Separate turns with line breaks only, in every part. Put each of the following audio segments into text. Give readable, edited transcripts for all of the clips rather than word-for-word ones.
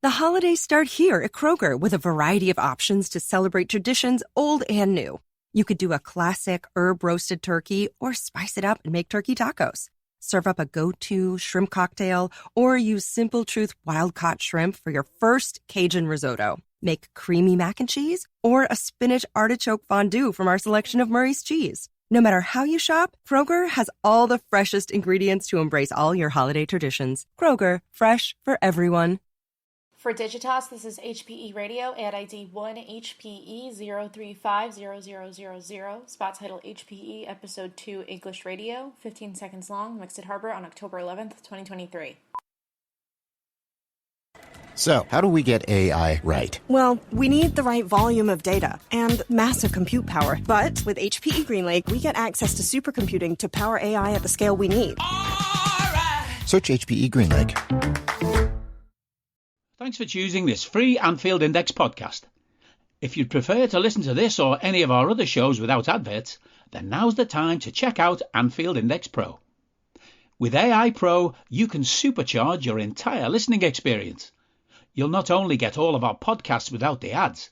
The holidays start here at Kroger with a variety of options to celebrate traditions old and new. You could do a classic herb-roasted turkey or spice it up and make turkey tacos. Serve up a go-to shrimp cocktail or use Simple Truth wild-caught shrimp for your first Cajun risotto. Make creamy mac and cheese or a spinach artichoke fondue from our selection of Murray's cheese. No matter how you shop, Kroger has all the freshest ingredients to embrace all your holiday traditions. Kroger, fresh for everyone.
For Digitas, this is HPE Radio, ad ID 1HPE03500000, spot title HPE Episode 2 English Radio, 15 seconds long, mixed at Harbor on October 11th, 2023.
So, how do we get AI right?
Well, we need the right volume of data and massive compute power. But with HPE GreenLake, we get access to supercomputing to power AI at the scale we need.
Search HPE GreenLake.
Thanks for choosing this free Anfield Index podcast. If you'd prefer to listen to this or any of our other shows without adverts, then now's the time to check out Anfield Index Pro. With AI Pro, you can supercharge your entire listening experience. You'll not only get all of our podcasts without the ads,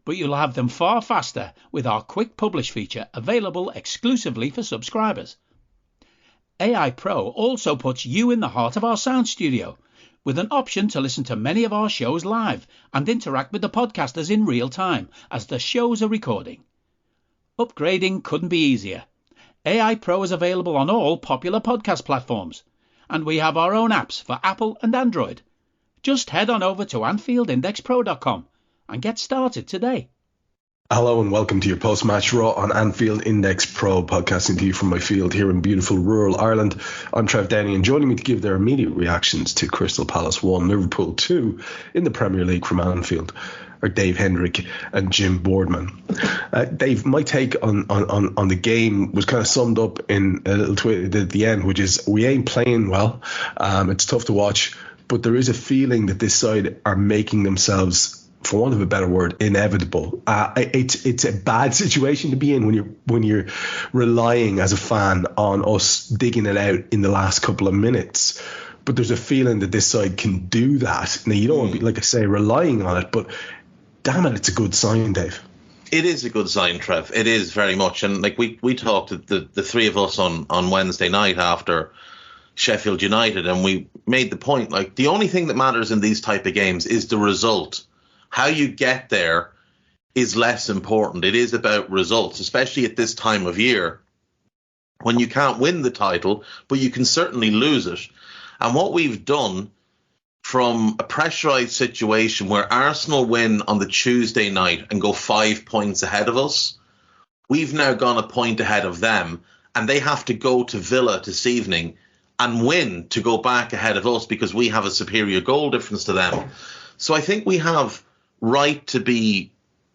but you'll have them far faster with our Quick Publish feature available exclusively for subscribers. AI Pro also puts you in the heart of our sound studio, with an option to listen to many of our shows live and interact with the podcasters in real time as the shows are recording. Upgrading couldn't be easier. AI Pro is available on all popular podcast platforms, and we have our own apps for Apple and Android. Just head on over to AnfieldIndexPro.com and get started today.
Hello and welcome to your post-match Raw on Anfield Index Pro, podcasting to you from my field here in beautiful rural Ireland. I'm Trev, downey, and joining me to give their immediate reactions to Crystal Palace 1, Liverpool 2 in the Premier League from Anfield are Dave Hendrick and Jim Boardman. Dave, my take on the game was kind of summed up in a little tweet at the end, which is we ain't playing well. It's tough to watch, but there is a feeling that this side are making themselves, for want of a better word, inevitable. It's a bad situation to be in when you're relying as a fan on us digging it out in the last couple of minutes. But there's a feeling that this side can do that. Now, you don't want to be, like I say, relying on it, but damn it, it's a good sign, Dave.
It is a good sign, Trev. It is very much. And like we talked, the three of us on Wednesday night after Sheffield United, and we made the point, like, the only thing that matters in these type of games is the result. How you get there is less important. It is about results, especially at this time of year when you can't win the title, but you can certainly lose it. And what we've done from a pressurised situation where Arsenal win on the Tuesday night and go 5 points ahead of us, we've now gone a point ahead of them, and they have to go to Villa this evening and win to go back ahead of us because we have a superior goal difference to them. So I think we have right to be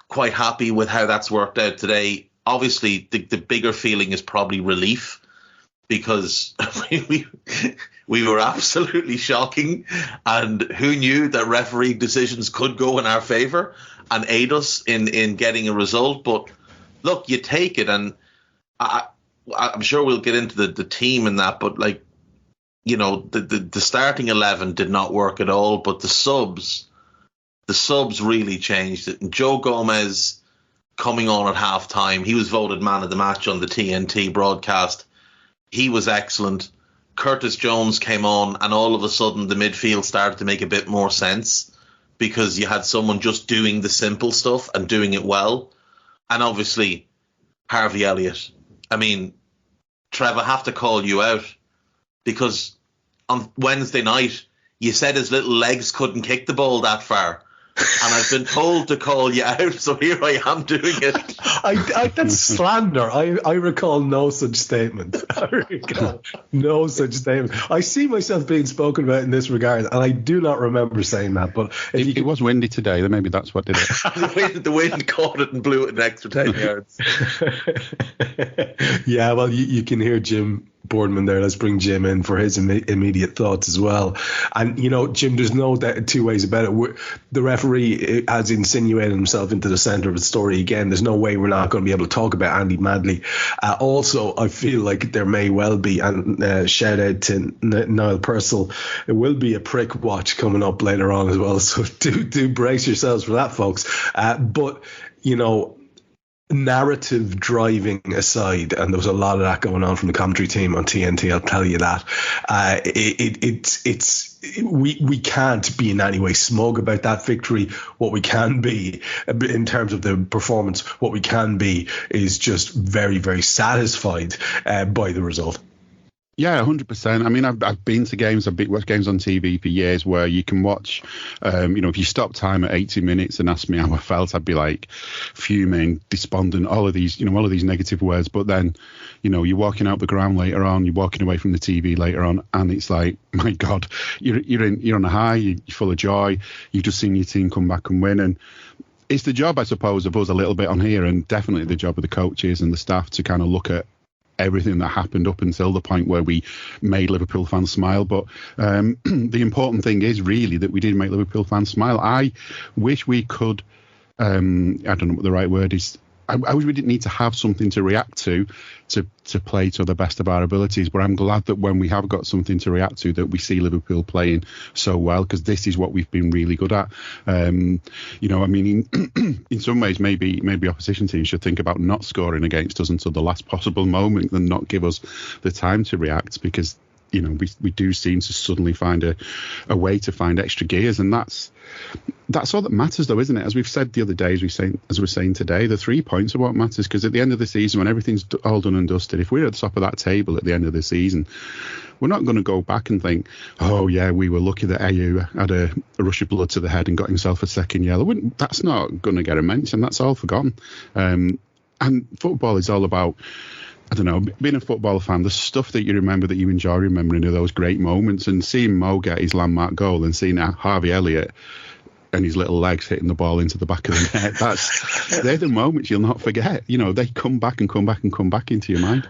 quite happy with how that's worked out today. Obviously, the bigger feeling is probably relief because we were absolutely shocking, and who knew that referee decisions could go in our favour and aid us in getting a result. But look, you take it, and I'm sure we'll get into the team and that, but like, you know, the starting 11 did not work at all, but the subs really changed it. And Joe Gomez coming on at halftime, he was voted man of the match on the TNT broadcast. He was excellent. Curtis Jones came on, and all of a sudden the midfield started to make a bit more sense because you had someone just doing the simple stuff and doing it well. And obviously, Harvey Elliott. I mean, Trev, I have to call you out because on Wednesday night, you said his little legs couldn't kick the ball that far. And I've been told to call you out, so here I am doing it.
That's slander. I recall no such statement. No such statement. I see myself being spoken about in this regard, and I do not remember saying that. But
it was windy today. Then maybe that's what did it.
the wind caught it and blew it an extra 10 yards.
Yeah, well, you can hear Jim Boardman there. Let's bring Jim in for his immediate thoughts as well. And, you know, Jim, there's no two ways about it. The referee has insinuated himself into the centre of the story again. There's no way we're not going to be able to talk about Andy Madley. Also, I feel like there may well be, and shout out to Niall Purcell, it will be a prick watch coming up later on as well. So do brace yourselves for that, folks. But, you know, narrative driving aside, and there was a lot of that going on from the commentary team on TNT, I'll tell you that. We can't be in any way smug about that victory. What we can be, in terms of the performance, what we can be is just very, very satisfied by the result.
Yeah, 100%. I mean, I've been to games, I've watched games on TV for years where you can watch, you know, if you stop time at 80 minutes and ask me how I felt, I'd be like fuming, despondent, all of these negative words. But then, you know, you're walking out the ground later on, you're walking away from the TV later on, and it's like, my God, you're on a high, you're full of joy. You've just seen your team come back and win. And it's the job, I suppose, of us a little bit on here, and definitely the job of the coaches and the staff to kind of look at everything that happened up until the point where we made Liverpool fans smile. But the important thing is really that we did make Liverpool fans smile. I wish we could, I don't know what the right word is, I wish we didn't need to have something to react to play to the best of our abilities. But I'm glad that when we have got something to react to, that we see Liverpool playing so well, because this is what we've been really good at. You know, I mean, in some ways, maybe opposition teams should think about not scoring against us until the last possible moment and not give us the time to react, because, you know, we do seem to suddenly find a way to find extra gears, and that's all that matters, though, isn't it? As we've said the other day, as we're saying today, the 3 points are what matters, because at the end of the season, when everything's all done and dusted, if we're at the top of that table at the end of the season, we're not going to go back and think, oh yeah, we were lucky that Ayew had a rush of blood to the head and got himself a second yellow. That's not going to get a mention. That's all forgotten. And football is all about, I don't know, being a football fan, the stuff that you remember, that you enjoy remembering, are those great moments. And seeing Mo get his landmark goal and seeing Harvey Elliott and his little legs hitting the ball into the back of the net, they're the moments you'll not forget. You know, they come back into your mind.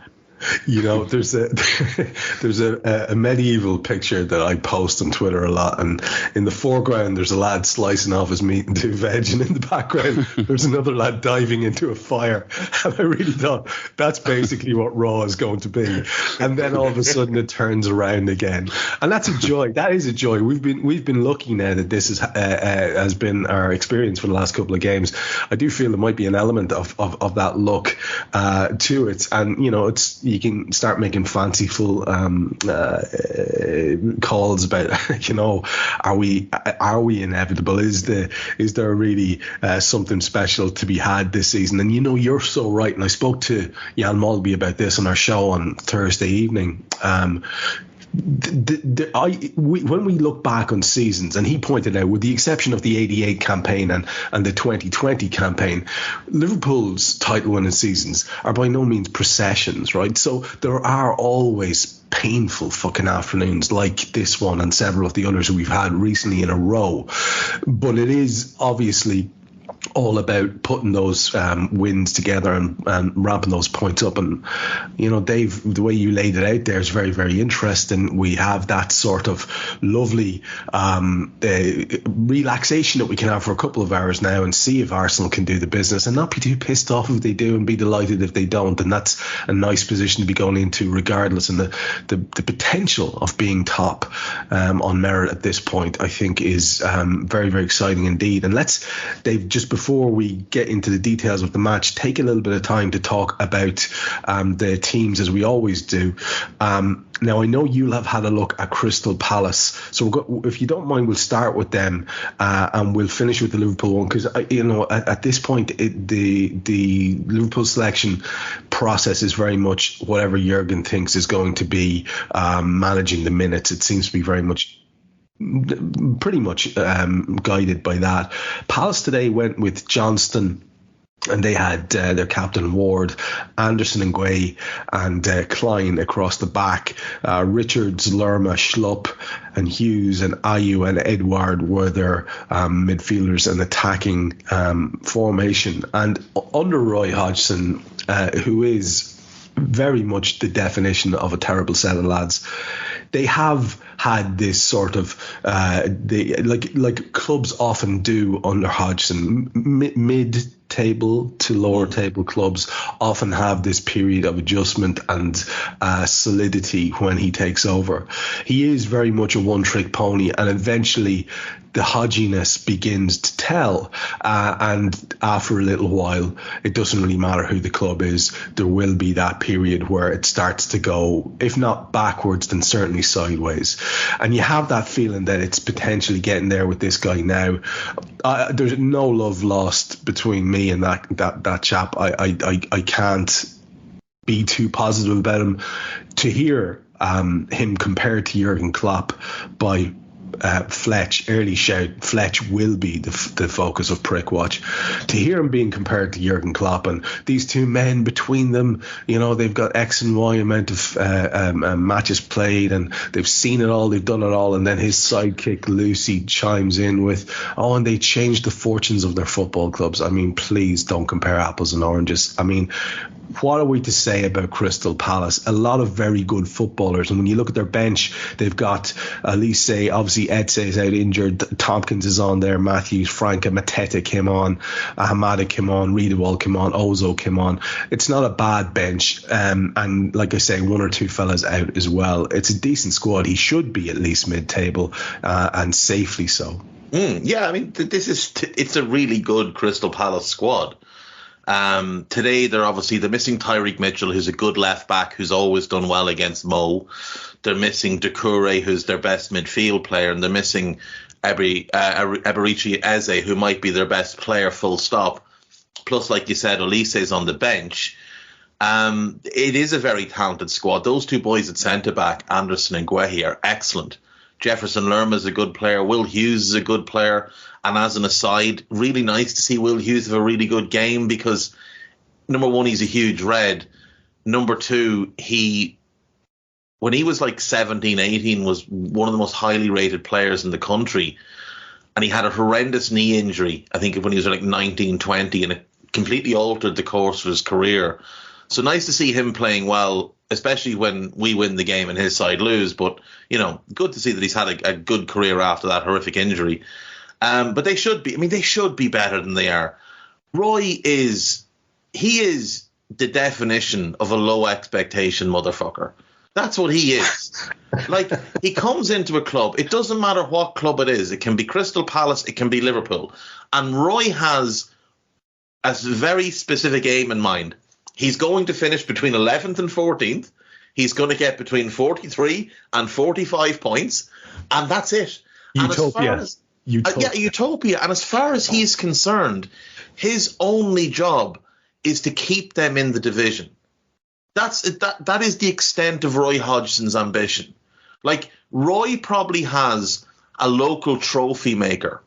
You know, there's a medieval picture that I post on Twitter a lot, and in the foreground there's a lad slicing off his meat into veg, and in the background there's another lad diving into a fire. And I really thought that's basically what Raw is going to be. And then all of a sudden it turns around again, and that's a joy. That is a joy. We've been lucky now that this has been our experience for the last couple of games. I do feel there might be an element of that look to it, and you know, you can start making fanciful calls about, you know, are we inevitable? Is there really something special to be had this season? And you know, you're so right. And I spoke to Jan Mulby about this on our show on Thursday evening. When we look back on seasons, and he pointed out, with the exception of the 88 campaign and the 2020 campaign, Liverpool's title winning seasons are by no means processions, right? So there are always painful fucking afternoons like this one and several of the others we've had recently in a row. But it is obviously all about putting those wins together and ramping those points up. And, you know, Dave, the way you laid it out there is very, very interesting. We have that sort of lovely relaxation that we can have for a couple of hours now and see if Arsenal can do the business and not be too pissed off if they do and be delighted if they don't. And that's a nice position to be going into regardless. And the potential of being top on merit at this point, I think, is very, very exciting indeed. And let's, Dave, just before we get into the details of the match, take a little bit of time to talk about the teams, as we always do. Now, I know you'll have had a look at Crystal Palace, so if you don't mind, we'll start with them and we'll finish with the Liverpool one, because you know, at this point the Liverpool selection process is very much whatever Jurgen thinks is going to be managing the minutes. It seems to be pretty much guided by that. Palace today went with Johnston, and they had their captain Ward, Anderson and Gueye, and Klein across the back. Richards, Lerma, Schlupp, and Hughes, and Ayew and Edouard were their midfielders and attacking formation. And under Roy Hodgson, who is very much the definition of a terrible set of lads. They have had this sort of like clubs often do under Hodgson, mid-table to lower table clubs often have this period of adjustment and solidity when he takes over. He is very much a one-trick pony, and eventually the Hodginess begins to tell, and after a little while it doesn't really matter who the club is. There will be that period where it starts to go, if not backwards, then certainly sideways, and you have that feeling that it's potentially getting there with this guy now. There's no love lost between me and that chap. I can't be too positive about him. To hear him compared to Jurgen Klopp by Fletch, early shout, Fletch will be the focus of Prick Watch. To hear him being compared to Jurgen Klopp, and these two men between them, you know, they've got X and Y amount of matches played, and they've seen it all, they've done it all, and then his sidekick Lucy chimes in with, oh, and they changed the fortunes of their football clubs. I mean, please don't compare apples and oranges. I mean, what are we to say about Crystal Palace? A lot of very good footballers, and when you look at their bench, they've got Elise, obviously Etse is out injured, Tompkins is on there, Matthews, Franca, Mateta came on, Hamada came on, Riedewald came on, Ozo came on. It's not a bad bench, and like I say, one or two fellas out as well. It's a decent squad. He should be at least mid-table, and safely so.
Yeah, I mean, it's a really good Crystal Palace squad. Today they're missing Tyreek Mitchell, who's a good left back who's always done well against Mo. They're missing Doucouré, who's their best midfield player, and they're missing Eberici Eze, who might be their best player, full stop. Plus, like you said, Elise's on the bench. It is a very talented squad. Those two boys at centre-back, Anderson and Guehi, are excellent. Jefferson Lerma is a good player. Will Hughes is a good player. And as an aside, really nice to see Will Hughes have a really good game because, number one, he's a huge red. Number two, when he was like 17, 18, was one of the most highly rated players in the country. And he had a horrendous knee injury, I think, when he was like 19, 20, and it completely altered the course of his career. So nice to see him playing well, especially when we win the game and his side lose. But, you know, good to see that he's had a good career after that horrific injury. But they should be better than they are. Roy is the definition of a low expectation motherfucker. That's what he is. Like, he comes into a club. It doesn't matter what club it is. It can be Crystal Palace. It can be Liverpool. And Roy has a very specific aim in mind. He's going to finish between 11th and 14th. He's going to get between 43 and 45 points. And that's it.
Utopia.
Utopia. And as far as he's concerned, his only job is to keep them in the division. That is the extent of Roy Hodgson's ambition. Like, Roy probably has a local trophy maker,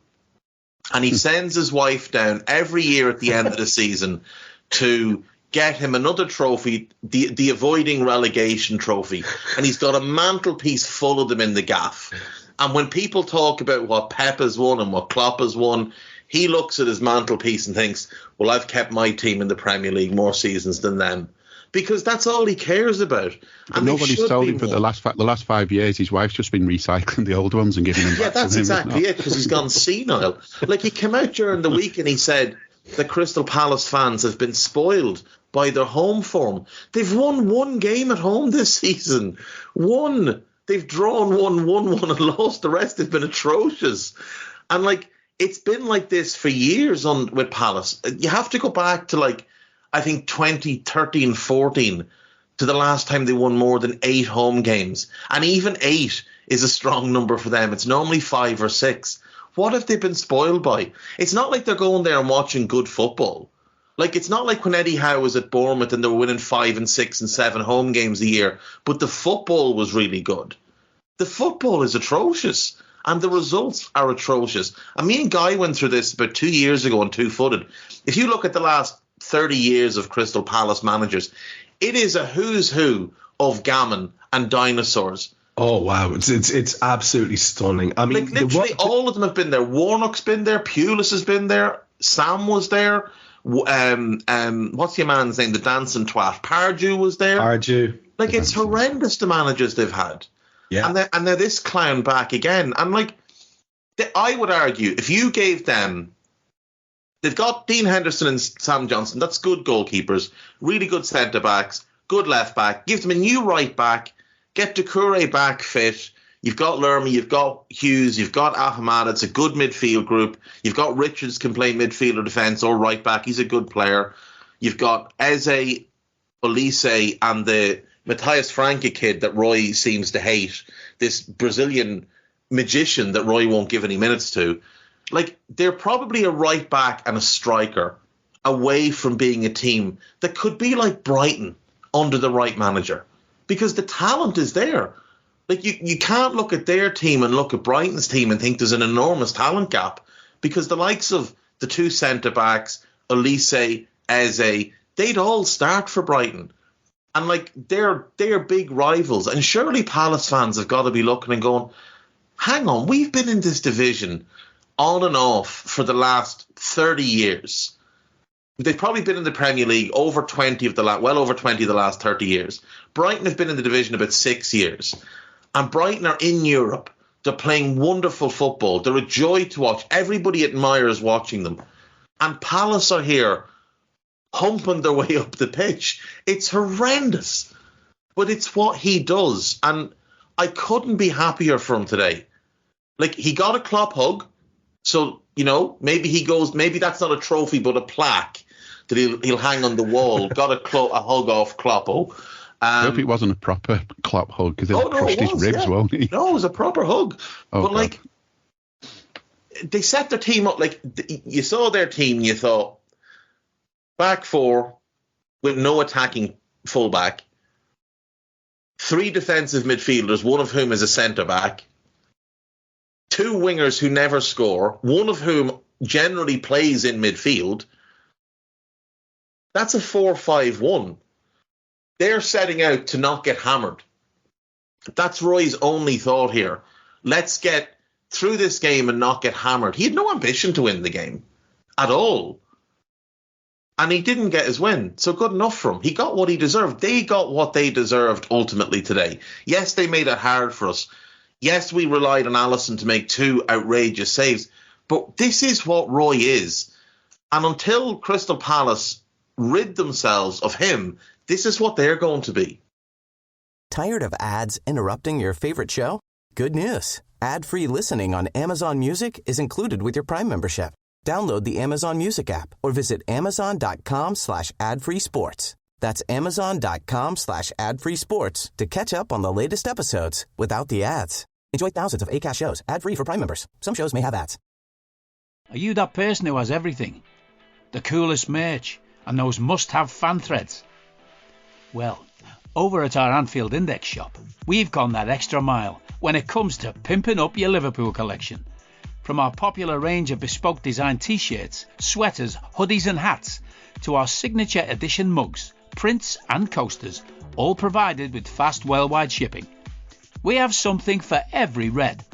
and he sends his wife down every year at the end of the season to get him another trophy, the avoiding relegation trophy, and he's got a mantelpiece full of them in the gaff. And when people talk about what Pep has won and what Klopp has won, he looks at his mantelpiece and thinks, well, I've kept my team in the Premier League more seasons than them. Because that's all he cares about. And
nobody's told him for the last 5 years. His wife's just been recycling the old ones and giving them back to him.
Yeah, that's exactly it, because he's gone senile. Like, he came out during the week and he said the Crystal Palace fans have been spoiled by their home form. They've won one game at home this season. One. They've drawn 1-1 and lost. The rest have been atrocious. And, like, it's been like this for years with Palace. You have to go back to, like, I think 2013-14 to the last time they won more than 8 home games. And even 8 is a strong number for them. It's normally 5 or 6. What have they been spoiled by? It's not like they're going there and watching good football. Like, it's not like when Eddie Howe was at Bournemouth and they were winning 5 and 6 and 7 home games a year, but the football was really good. The football is atrocious, and the results are atrocious. And me and Guy went through this about 2 years ago on Two-Footed. If you look at the last 30 years of Crystal Palace managers, it is a who's who of gammon and dinosaurs.
Oh, wow. It's absolutely stunning. I mean,
like, literally all of them have been there. Warnock's been there. Pulis has been there. Sam was there. What's your man's name? The dancing twat. Pardew was there.
Pardew.
Like, it's horrendous, the managers they've had.
Yeah.
And they're this clown back again. And, like, I would argue, if you gave them... They've got Dean Henderson and Sam Johnson. That's good goalkeepers. Really good centre-backs. Good left-back. Give them a new right-back. Get Doucouré back fit. You've got Lerma. You've got Hughes. You've got Ahmad. It's a good midfield group. You've got Richards can play midfield or defence or right-back. He's a good player. You've got Eze, Olise, and the Matthias Franke kid that Roy seems to hate. This Brazilian magician that Roy won't give any minutes to. Like, they're probably a right back and a striker away from being a team that could be like Brighton under the right manager, because the talent is there. Like, you can't look at their team and look at Brighton's team and think there's an enormous talent gap, because the likes of the two centre-backs, Olise, Eze, they'd all start for Brighton. And, like, they're big rivals. And surely Palace fans have got to be looking and going, hang on, we've been in this division on and off for the last 30 years. They've probably been in the Premier League well over 20 of the last 30 years. Brighton have been in the division about 6 years. And Brighton are in Europe. They're playing wonderful football. They're a joy to watch. Everybody admires watching them. And Palace are here humping their way up the pitch. It's horrendous. But it's what he does. And I couldn't be happier for him today. Like, he got a Klopp hug. So, you know, maybe that's not a trophy, but a plaque that he'll hang on the wall. Got a hug off Kloppo.
I hope it wasn't a proper Klopp hug, because he'll crushed his ribs, won't he?
No, it was a proper hug.
Oh,
but,
God.
like, they set their team up. Like, you saw their team and you thought, back four with no attacking fullback, 3 defensive midfielders, one of whom is a centre-back, 2 wingers who never score, one of whom generally plays in midfield. That's a 4-5-1. They're setting out to not get hammered. That's Roy's only thought here. Let's get through this game and not get hammered. He had no ambition to win the game at all. And he didn't get his win. So good enough for him. He got what he deserved. They got what they deserved ultimately today. Yes, they made it hard for us. Yes, we relied on Alisson to make 2 outrageous saves. But this is what Roy is. And until Crystal Palace rid themselves of him, this is what they're going to be.
Tired of ads interrupting your favorite show? Good news. Ad-free listening on Amazon Music is included with your Prime membership. Download the Amazon Music app or visit amazon.com/ad-free sports. That's amazon.com/ad-free sports to catch up on the latest episodes without the ads. Enjoy thousands of Acast shows ad-free for Prime members. Some shows may have ads.
Are you that person who has everything? The coolest merch and those must-have fan threads? Well, over at our Anfield Index shop, we've gone that extra mile when it comes to pimping up your Liverpool collection. From our popular range of bespoke design t-shirts, sweaters, hoodies and hats, to our signature edition mugs, prints and coasters, all provided with fast worldwide shipping. We have something for every red.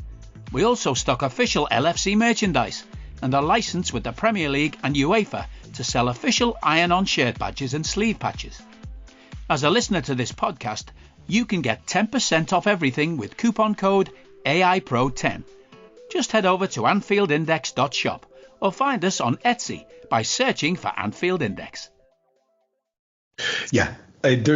We also stock official LFC merchandise and are licensed with the Premier League and UEFA to sell official iron-on shirt badges and sleeve patches. As a listener to this podcast, you can get 10% off everything with coupon code AIPRO10. Just head over to AnfieldIndex.shop or find us on Etsy by searching for Anfield Index.
Yeah, it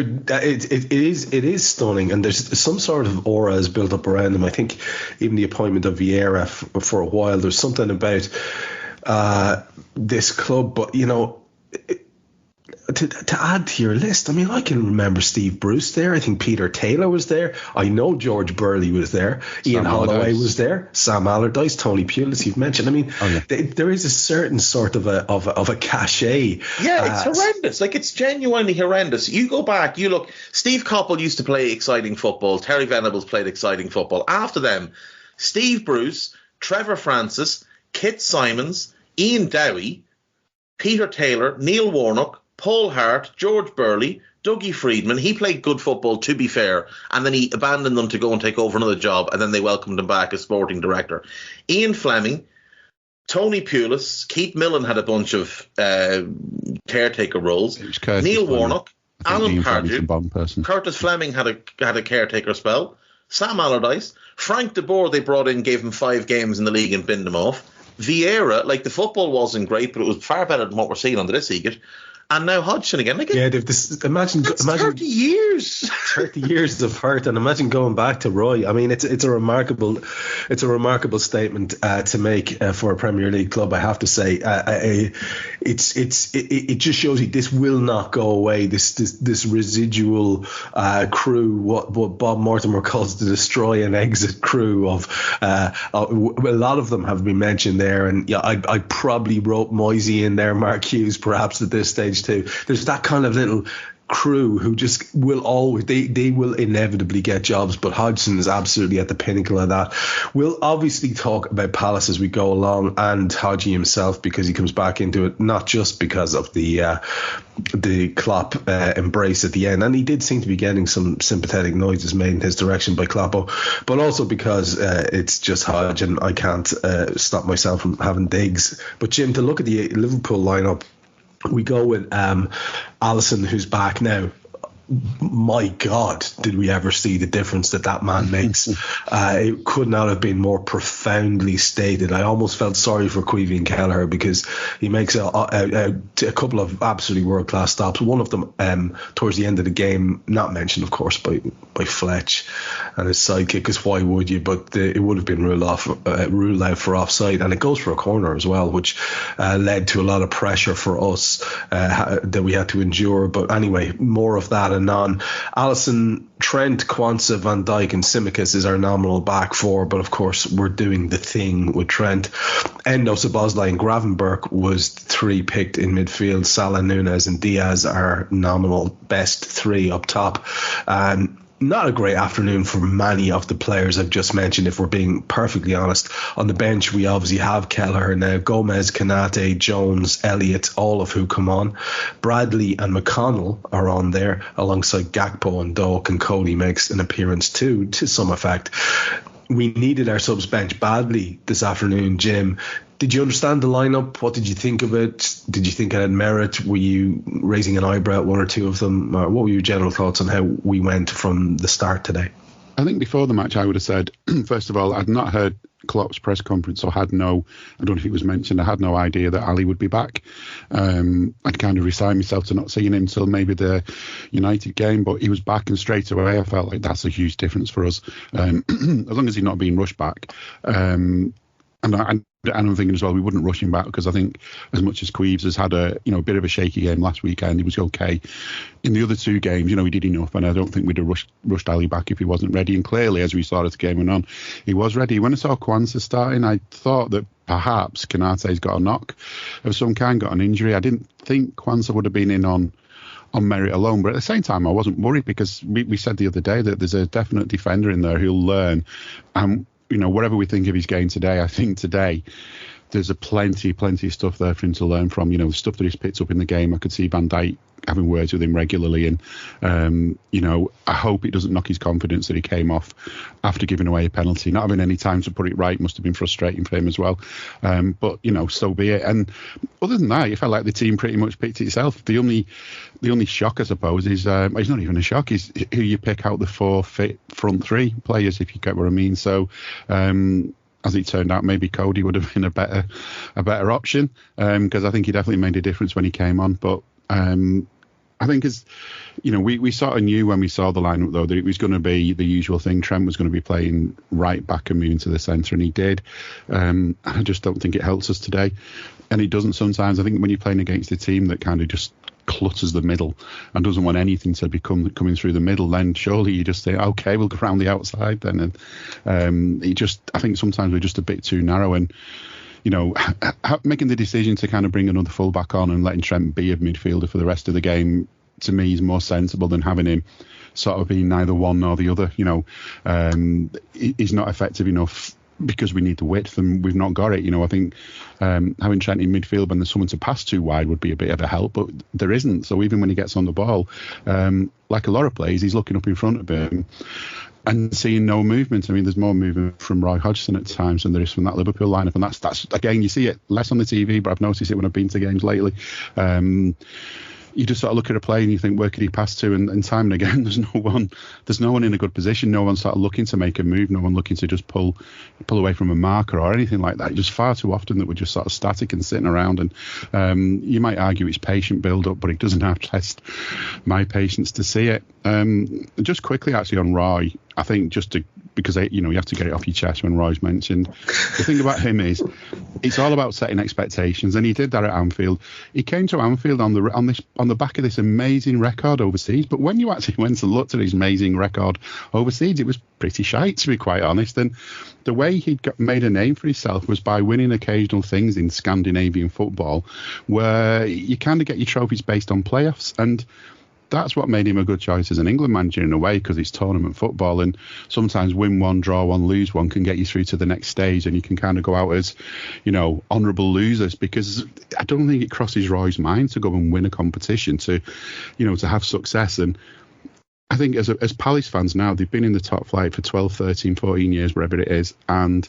is stunning, and there's some sort of aura is built up around them. I think even the appointment of Vieira for a while, there's something about this club. But, you know, to add to your list, I mean, I can remember Steve Bruce there. I think Peter Taylor was there. I know George Burley was there. Ian Holloway was there. Sam Allardyce, Tony Pulis, you've mentioned. I mean, there is a certain sort of a cachet.
Yeah, it's horrendous. Like, it's genuinely horrendous. You go back, you look. Steve Coppell used to play exciting football. Terry Venables played exciting football. After them, Steve Bruce, Trevor Francis, Kit Simons, Ian Dowie, Peter Taylor, Neil Warnock, Paul Hart, George Burley, Dougie Friedman. He played good football, to be fair, and then he abandoned them to go and take over another job, and then they welcomed him back as sporting director. Ian Fleming, Tony Pulis, Keith Millen had a bunch of caretaker roles. Neil Warnock, Alan Pardew, Curtis Fleming had a caretaker spell. Sam Allardyce, Frank de Boer, they brought in, gave him 5 games in the league and binned him off. Vieira, like, the football wasn't great, but it was far better than what we're seeing on this Eaglet. And now Hodgson again. Like,
yeah, imagine
30 years.
30 years of hurt, and imagine going back to Roy. I mean, it's a remarkable statement to make for a Premier League club. I have to say, it just shows you this will not go away. This residual crew, what Bob Mortimer calls the destroy and exit crew of a lot of them have been mentioned there, and yeah, I probably wrote Moisey in there, Mark Hughes perhaps at this stage too. There's that kind of little crew who just will always, they will inevitably get jobs, but Hodgson is absolutely at the pinnacle of that. We'll obviously talk about Palace as we go along, and Hodgie himself, because he comes back into it, not just because of the Klopp embrace at the end, and he did seem to be getting some sympathetic noises made in his direction by Kloppo, but also because it's just Hodge and I can't stop myself from having digs. But Jim, to look at the Liverpool lineup, we go with Alisson, who's back now. My God, did we ever see the difference that man makes? It could not have been more profoundly stated. I almost felt sorry for Queevy and Kelleher, because he makes a couple of absolutely world-class stops. One of them towards the end of the game, not mentioned, of course, by Fletch and his sidekick, because why would you? But it would have been ruled out for offside, and it goes for a corner as well, which led to a lot of pressure for us that we had to endure. But anyway, more of that on. Alisson, Trent, Quansah, Van Dijk and Tsimikas is our nominal back four, but of course we're doing the thing with Trent. Endo, Szoboszlai and Gravenberch was 3 picked in midfield. Salah, Nunez and Diaz are nominal best 3 up top. Not a great afternoon for many of the players I've just mentioned, if we're being perfectly honest. On the bench, we obviously have Kelleher now, Gomez, Kanate, Jones, Elliott, all of who come on. Bradley and McConnell are on there, alongside Gakpo and Doak, and Cody makes an appearance too, to some effect. We needed our subs bench badly this afternoon, Jim. Did you understand the lineup? What did you think of it? Did you think it had merit? Were you raising an eyebrow at one or two of them? Or what were your general thoughts on how we went from the start today?
I think before the match I would have said, first of all, I'd not heard Klopp's press conference, or I don't know if it was mentioned, I had no idea that Ali would be back. I'd kind of resigned myself to not seeing him until maybe the United game, but he was back, and straight away I felt like that's a huge difference for us, as long as he's not being rushed back. And I'm thinking as well, we wouldn't rush him back, because I think as much as Queeves has had a bit of a shaky game last weekend, he was okay. In the other 2 games, he did enough, and I don't think we'd have rushed Ali back if he wasn't ready. And clearly, as we saw as the game went on, he was ready. When I saw Quansah starting, I thought that perhaps Kanate's got a knock of some kind, got an injury. I didn't think Quansah would have been in on merit alone, but at the same time I wasn't worried, because we said the other day that there's a definite defender in there who'll learn. Whatever we think of his game today, I think today there's a plenty of stuff there for him to learn from. The stuff that he's picked up in the game. I could see Van Dijk having words with him regularly, and I hope it doesn't knock his confidence that he came off after giving away a penalty, not having any time to put it right. Must have been frustrating for him as well, but so be it. And other than that, it felt like the team pretty much picked itself. The only shock, I suppose, is it's not even a shock, is who you pick out the 4 fit front 3 players, if you get what I mean. So as it turned out, maybe Cody would have been a better option, because I think he definitely made a difference when he came on. But I think we sort of knew when we saw the lineup, though, that it was going to be the usual thing. Trent was going to be playing right back and moving to the centre, and he did. I just don't think it helps us today, and it doesn't sometimes. I think when you're playing against a team that kind of just clutters the middle and doesn't want anything to become coming through the middle, then surely you just say, okay, we'll go around the outside then. And I think sometimes we're just a bit too narrow, and making the decision to kind of bring another full back on and letting Trent be a midfielder for the rest of the game, to me, is more sensible than having him sort of being neither one nor the other. He's not effective enough because we need the width, and we've not got it. I think having Trent in midfield when there's someone to pass too wide would be a bit of a help, but there isn't. So even when he gets on the ball, like a lot of players, he's looking up in front of him. and seeing no movement. I mean, there's more movement from Roy Hodgson at times than there is from that Liverpool lineup, and that's again, you see it less on the TV, but I've noticed it when I've been to games lately. You just sort of look at a play and you think, where could he pass to? And time and again, there's no one in a good position. No one sort of looking to make a move. No one looking to just pull away from a marker or anything like that. Just far too often that we're just sort of static and sitting around. And you might argue it's patient build-up, but it doesn't have to test my patience to see it. Just quickly, actually, on Roy, I think because you have to get it off your chest when Roy's mentioned. The thing about him is, it's all about setting expectations, and he did that at Anfield. He came to Anfield on the back of this amazing record overseas, but when you actually went and looked at his amazing record overseas, it was pretty shite, to be quite honest. And the way he'd made a name for himself was by winning occasional things in Scandinavian football, where you kind of get your trophies based on playoffs, and that's what made him a good choice as an England manager in a way, because it's tournament football, and sometimes win one, draw one, lose one can get you through to the next stage, and you can kind of go out as, honourable losers, because I don't think it crosses Roy's mind to go and win a competition to have success. And I think as Palace fans now, they've been in the top flight for 12, 13, 14 years, wherever it is, and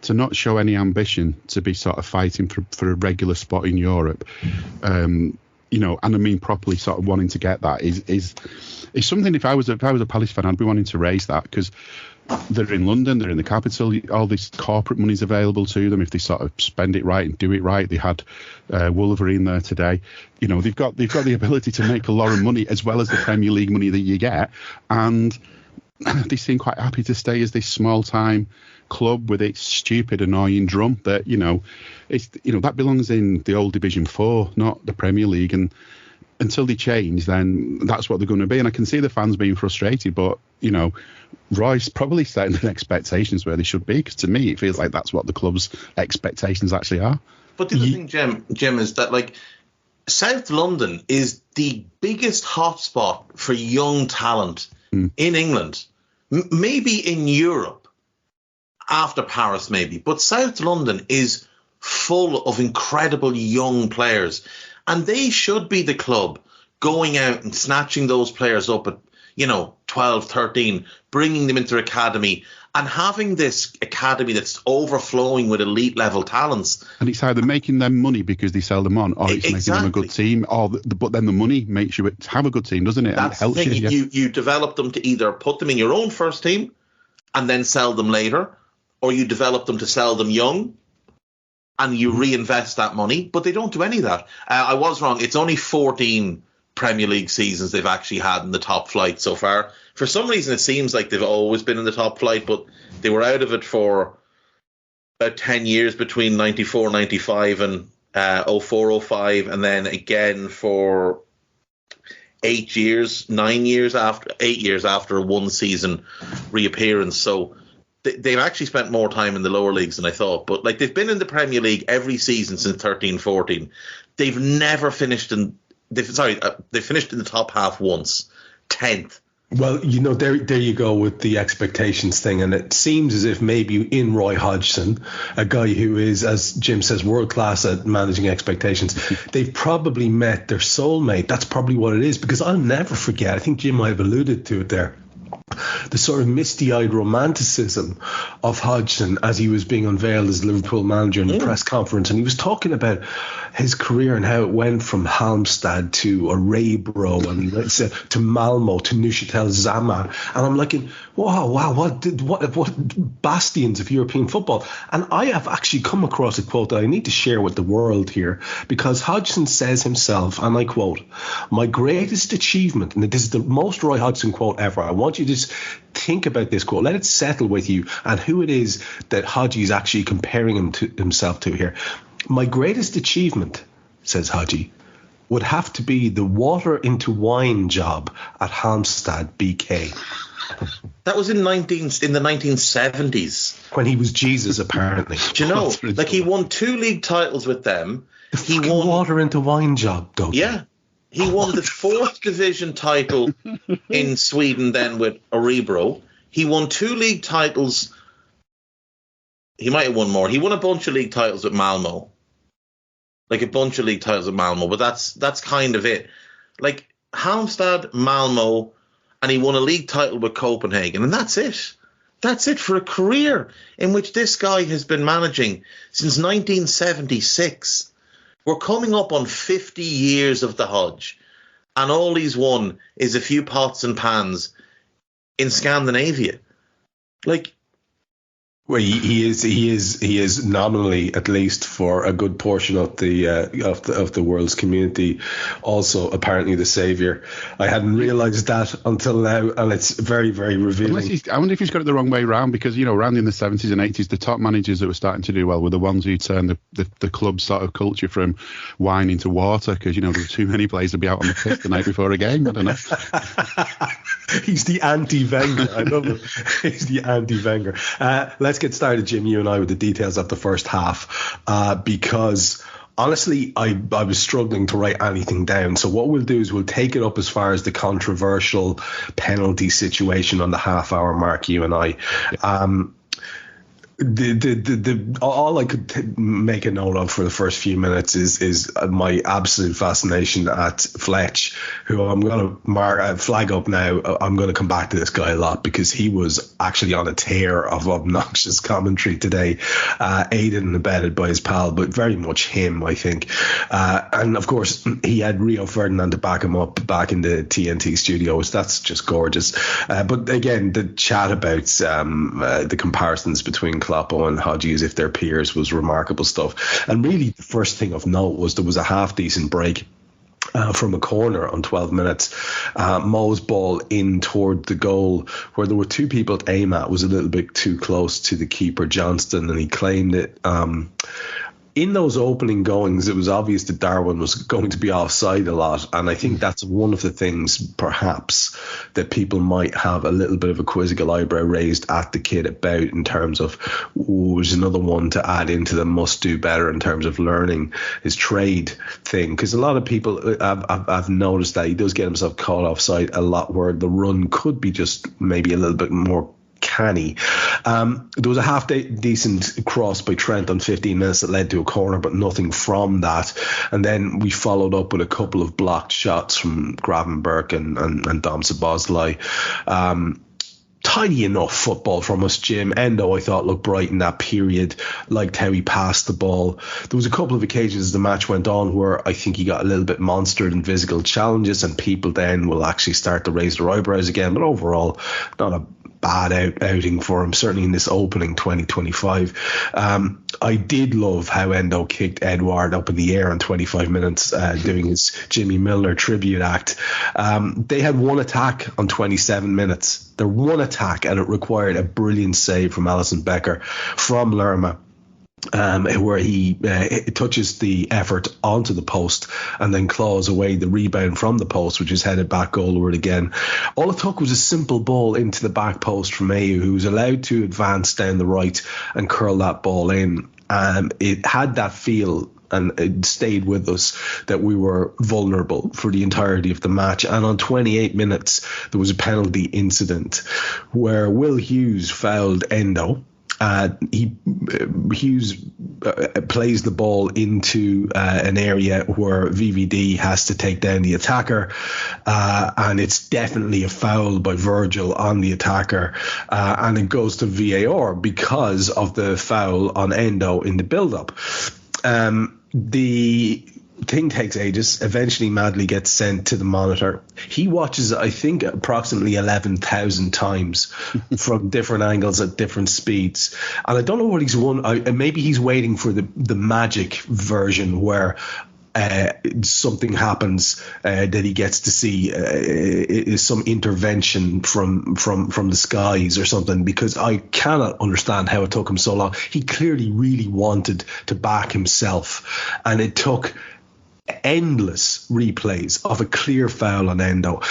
to not show any ambition to be sort of fighting for a regular spot in Europe, and I mean properly sort of wanting to get that is something. If I was a Palace fan, I'd be wanting to raise that, because they're in London, they're in the capital, all this corporate money's available to them if they sort of spend it right and do it right. They had Wolverine there today. They've got the ability to make a lot of money, as well as the Premier League money that you get, and they seem quite happy to stay as this small time club with its stupid, annoying drum that it's that belongs in the old Division 4, not the Premier League. And until they change, then that's what they're going to be. And I can see the fans being frustrated, but Roy's probably setting the expectations where they should be, because to me it feels like that's what the club's expectations actually are.
But the other thing, Jim, is that South London is the biggest hotspot for young talent in England, maybe in Europe. After Paris, maybe. But South London is full of incredible young players. And they should be the club going out and snatching those players up at, 12, 13, bringing them into their academy and having this academy that's overflowing with elite level talents. And it's either making them money because they sell them on, or it's making them a good team. But then the money makes you have a good team, doesn't it? That's
and it helps
the thing. You develop them to either put them in your own first team and then sell them later, or you develop them to sell them young and you reinvest that money. But they don't do any of that. I was wrong. It's only 14 Premier League seasons they've actually had in the top flight so far. For some reason, it seems like they've always been in the top flight, but they were out of it for about 10 years between 94, 95 and 04, 05, and then again for 8 years after a one season reappearance. So they've actually spent more time in the lower leagues than I thought. But they've been in the Premier League every season since 13-14. They've never finished they finished in the top half once, 10th.
Well, there you go with the expectations thing. And it seems as if maybe in Roy Hodgson, a guy who is, as Jim says, world-class at managing expectations, they've probably met their soulmate. That's probably what it is, because I'll never forget, I think Jim might have alluded to it there, the sort of misty-eyed romanticism of Hodgson as he was being unveiled as Liverpool manager in the press conference. And he was talking about his career and how it went from Halmstad to Örebro and to Malmo to Neuchâtel Xamax. And I'm like, wow, what bastions of European football. And I have actually come across a quote that I need to share with the world here, because Hodgson says himself, and I quote, "My greatest achievement," and this is the most Roy Hodgson quote ever. I want you to just think about this quote. Let it settle with you and who it is that Hodgie is actually comparing himself to here. "My greatest achievement," says Hodgie, "would have to be the water into wine job at Halmstad BK."
That was in the 1970s.
When he was Jesus, apparently.
Do you know, he won 2 league titles with them.
He won water into wine job, though.
Yeah. He won the 4th division title in Sweden then with Örebro. He won 2 league titles. He might have won more. He won a bunch of league titles with Malmo. But that's kind of it. Halmstad, Malmo, and he won a league title with Copenhagen, and that's it. That's it for a career in which this guy has been managing since 1976. We're coming up on 50 years of the Hodge, and all he's won is a few pots and pans in Scandinavia. Like,
well, he is nominally, at least for a good portion of the world's community, also apparently the saviour. I hadn't realised that until now, and it's very, very revealing.
I wonder if he's got it the wrong way around, because around in the 70s and 80s, the top managers that were starting to do well were the ones who turned the club sort of culture from wine into water, because there were too many players to be out on the pitch the night before a game. I don't know.
He's the anti-Wenger. I love it. He's the anti-Wenger. Let's get started, Jim, you and I, with the details of the first half, because honestly, I was struggling to write anything down. So what we'll do is we'll take it up as far as the controversial penalty situation on the half-hour mark, you and I. All I could make a note of for the first few minutes is my absolute fascination at Fletch, who I'm going to flag up now. I'm going to come back to this guy a lot because he was actually on a tear of obnoxious commentary today, aided and abetted by his pal, but very much him, I think. And of course, he had Rio Ferdinand to back him up back in the TNT studios. That's just gorgeous. But again, the chat about the comparisons between Kloppo and Hodgie as if they're peers was remarkable stuff. And really the first thing of note was there was a half decent break from a corner on 12 minutes. Mo's ball in toward the goal where there were two people to aim at, was a little bit too close to the keeper Johnston, and he claimed it. In those opening goings, it was obvious that Darwin was going to be offside a lot. And I think that's one of the things, perhaps, that people might have a little bit of a quizzical eyebrow raised at the kid about, in terms of, there's another one to add into the must do better in terms of learning his trade thing. Because a lot of people have noticed that he does get himself caught offside a lot, where the run could be just maybe a little bit more canny. There was a half decent cross by Trent on 15 minutes that led to a corner, but nothing from that. And then we followed up with a couple of blocked shots from Gravenberg and Dom Szoboszlai. Tidy enough football from us, Jim. Endo, I thought, looked bright in that period, liked how he passed the ball. There was a couple of occasions as the match went on where I think he got a little bit monstered in physical challenges, and people then will actually start to raise their eyebrows again. But overall, not a bad outing for him, certainly in this opening 2025. I did love how Endo kicked Edouard up in the air on 25 minutes, doing his Jimmy Milner tribute act. They had one attack on 27 minutes. Their one attack, and it required a brilliant save from Alisson Becker from Lerma, where he touches the effort onto the post and then claws away the rebound from the post, which is headed back goalward again. All it took was a simple ball into the back post from Ayew, who was allowed to advance down the right and curl that ball in. It had that feel, and it stayed with us, that we were vulnerable for the entirety of the match. And on 28 minutes, there was a penalty incident where Will Hughes fouled Endo. Hughes plays the ball into an area where VVD has to take down the attacker, and it's definitely a foul by Virgil on the attacker, and it goes to VAR because of the foul on Endo in the build-up. The thing takes ages. Eventually Madley gets sent to the monitor. He watches, I think, approximately 11,000 times from different angles at different speeds. And I don't know what he's maybe he's waiting for the magic version where something happens that he gets to see is some intervention from the skies or something, because I cannot understand how it took him so long. He clearly really wanted to back himself, and it took endless replays of a clear foul on Endo.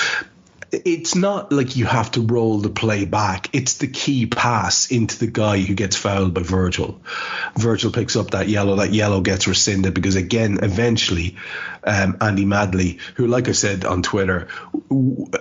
It's not like you have to roll the play back. It's the key pass into the guy who gets fouled by Virgil. Virgil picks up that yellow. That yellow gets rescinded because, again, eventually Andy Madley, who, like I said on Twitter,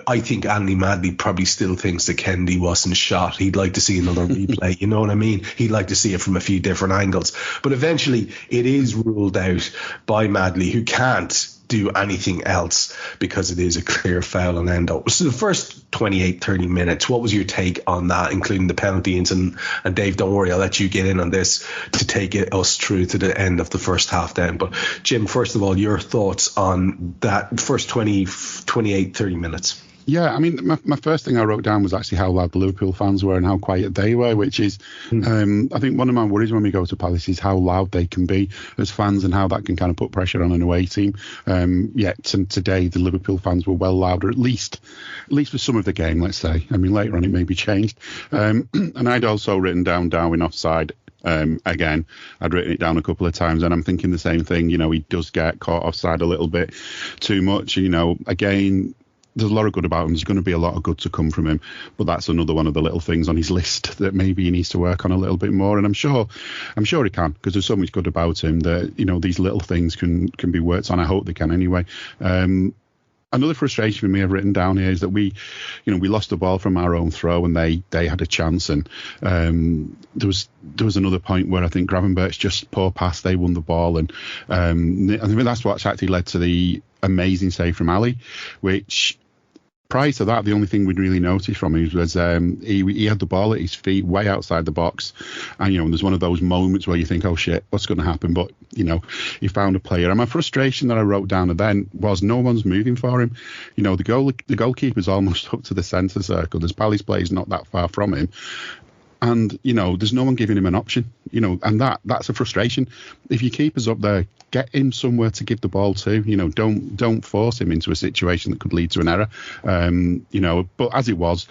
I think Andy Madley probably still thinks that Kennedy wasn't shot. He'd like to see another replay. You know what I mean? He'd like to see it from a few different angles. But eventually it is ruled out by Madley, who can't do anything else because it is a clear foul on Endo. So the first 28, 30 minutes, what was your take on that, including the penalties? And Dave, don't worry, I'll let you get in on this to take us through to the end of the first half then. But Jim, first of all, your thoughts on that first 28, 30 minutes.
Yeah, I mean, my first thing I wrote down was actually how loud the Liverpool fans were and how quiet they were, which is, I think one of my worries when we go to Palace is how loud they can be as fans and how that can kind of put pressure on an away team. Yet today, the Liverpool fans were well louder, at least for some of the game, let's say. I mean, later on it may be changed. And I'd also written down Darwin offside. Again, I'd written it down a couple of times and I'm thinking the same thing. You know, he does get caught offside a little bit too much. You know, again, there's a lot of good about him. There's going to be a lot of good to come from him, but that's another one of the little things on his list that maybe he needs to work on a little bit more. And I'm sure he can, because there's so much good about him that, you know, these little things can be worked on. I hope they can anyway. Another frustration for me I've written down here is that we lost the ball from our own throw and they had a chance. And there was another point where I think Gravenberch's just poor pass, they won the ball. And I think that's what actually led to the amazing save from Ali, which prior to that, the only thing we'd really noticed from him was he had the ball at his feet way outside the box. And, you know, there's one of those moments where you think, oh, shit, what's going to happen? But, you know, he found a player. And my frustration that I wrote down then was no one's moving for him. You know, the goalkeeper's almost up to the centre circle. There's Palace players not that far from him. And, you know, there's no one giving him an option, you know, and that's a frustration. If your keeper's up there, get him somewhere to give the ball to, you know, don't force him into a situation that could lead to an error. You know, but as it was,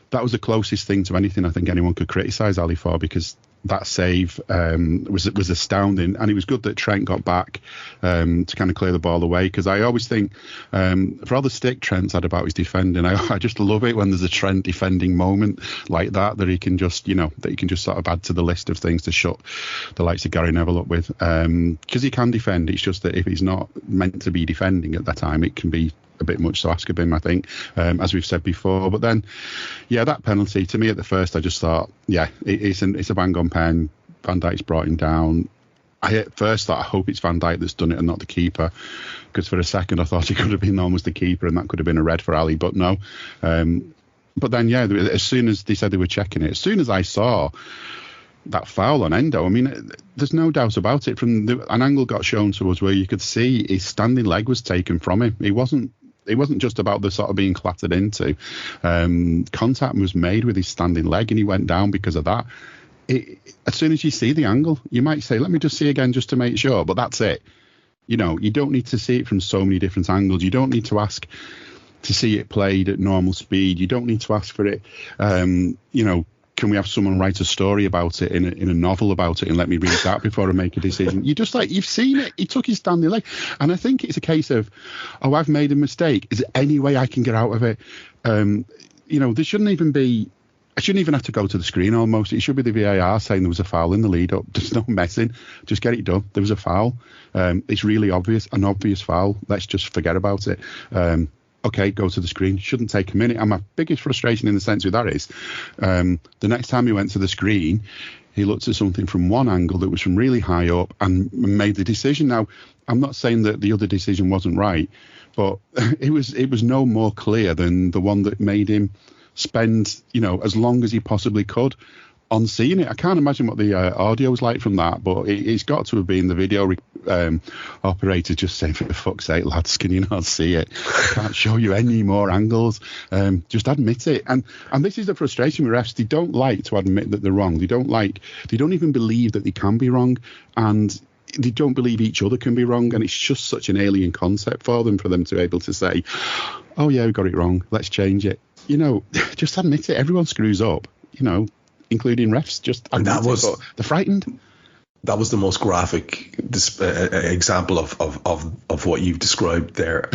that was the closest thing to anything I think anyone could criticise Ali for, because that save was astounding, and it was good that Trent got back to kind of clear the ball away, because I always think for all the stick Trent's had about his defending, I just love it when there's a Trent defending moment like that he can just, you know, that he can just sort of add to the list of things to shut the likes of Gary Neville up with, because he can defend. It's just that if he's not meant to be defending at that time, it can be a bit much to ask of him, I think, as we've said before. But then, yeah, that penalty, to me at the first, I just thought, yeah, it's a bang-on pen. Van Dijk's brought him down. I at first thought, I hope it's Van Dijk that's done it and not the keeper, because for a second I thought it could have been almost the keeper and that could have been a red for Ali, but no. But then, yeah, as soon as they said they were checking it, as soon as I saw that foul on Endo, I mean, there's no doubt about it. An angle got shown to us where you could see his standing leg was taken from him. It wasn't just about the sort of being clattered into. Contact was made with his standing leg and he went down because of that. As soon as you see the angle, you might say, let me just see again just to make sure, but that's it. You know, you don't need to see it from so many different angles. You don't need to ask to see it played at normal speed. You don't need to ask for it, you know, can we have someone write a story about it in a novel about it and let me read that before I make a decision? You've seen it. He took his standing leg. And I think it's a case of, oh, I've made a mistake. Is there any way I can get out of it? You know, I shouldn't even have to go to the screen almost. It should be the VAR saying there was a foul in the lead up. There's no messing. Just get it done. There was a foul. It's really obvious, an obvious foul. Let's just forget about it. Okay, go to the screen. Shouldn't take a minute. And my biggest frustration in the sense with that is the next time he went to the screen, he looked at something from one angle that was from really high up and made the decision. Now, I'm not saying that the other decision wasn't right, but it was no more clear than the one that made him spend, you know, as long as he possibly could on seeing it. I can't imagine what the audio was like from that, but it's got to have been the video operator just saying, for fuck's sake, lads, can you not see it? I can't show you any more angles. Just admit it. And this is the frustration with refs. They don't like to admit that they're wrong. They don't even believe that they can be wrong. And they don't believe each other can be wrong. And it's just such an alien concept for them to be able to say, oh yeah, we got it wrong, let's change it. You know, just admit it. Everyone screws up, you know, including refs. Just admit it, they're frightened.
That was the most graphic example of what you've described there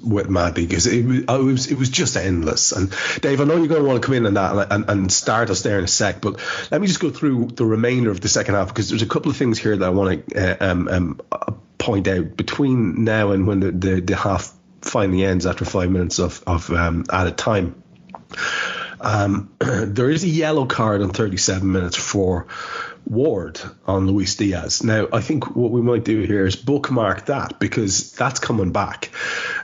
with Matt, because it was just endless. And Dave, I know you're going to want to come in on that and start us there in a sec, but let me just go through the remainder of the second half, because there's a couple of things here that I want to point out between now and when the half finally ends after 5 minutes of added time. There is a yellow card on 37 minutes for Ward on Luis Diaz. Now, I think what we might do here is bookmark that, because that's coming back.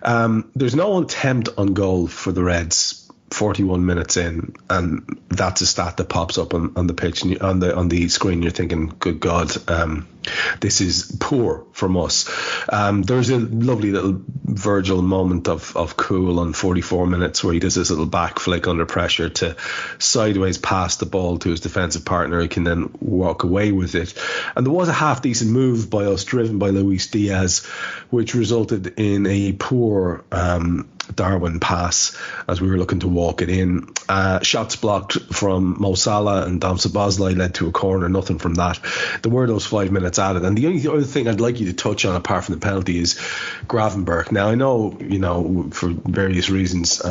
There's no attempt on goal for the Reds 41 minutes in, and that's a stat that pops up on the pitch and on the screen. You're thinking, good God, this is poor from us. There's a lovely little Virgil moment of cool on 44 minutes where he does this little back flick under pressure to sideways pass the ball to his defensive partner, who can then walk away with it. And there was a half decent move by us, driven by Luis Diaz, which resulted in a poor Darwin pass as we were looking to walk it in. Shots blocked from Mo Salah and Dom Szoboszlai led to a corner. Nothing from that. There were those 5 minutes added. And the only other thing I'd like you to touch on, apart from the penalty, is Gravenberch. Now, I know, for various reasons,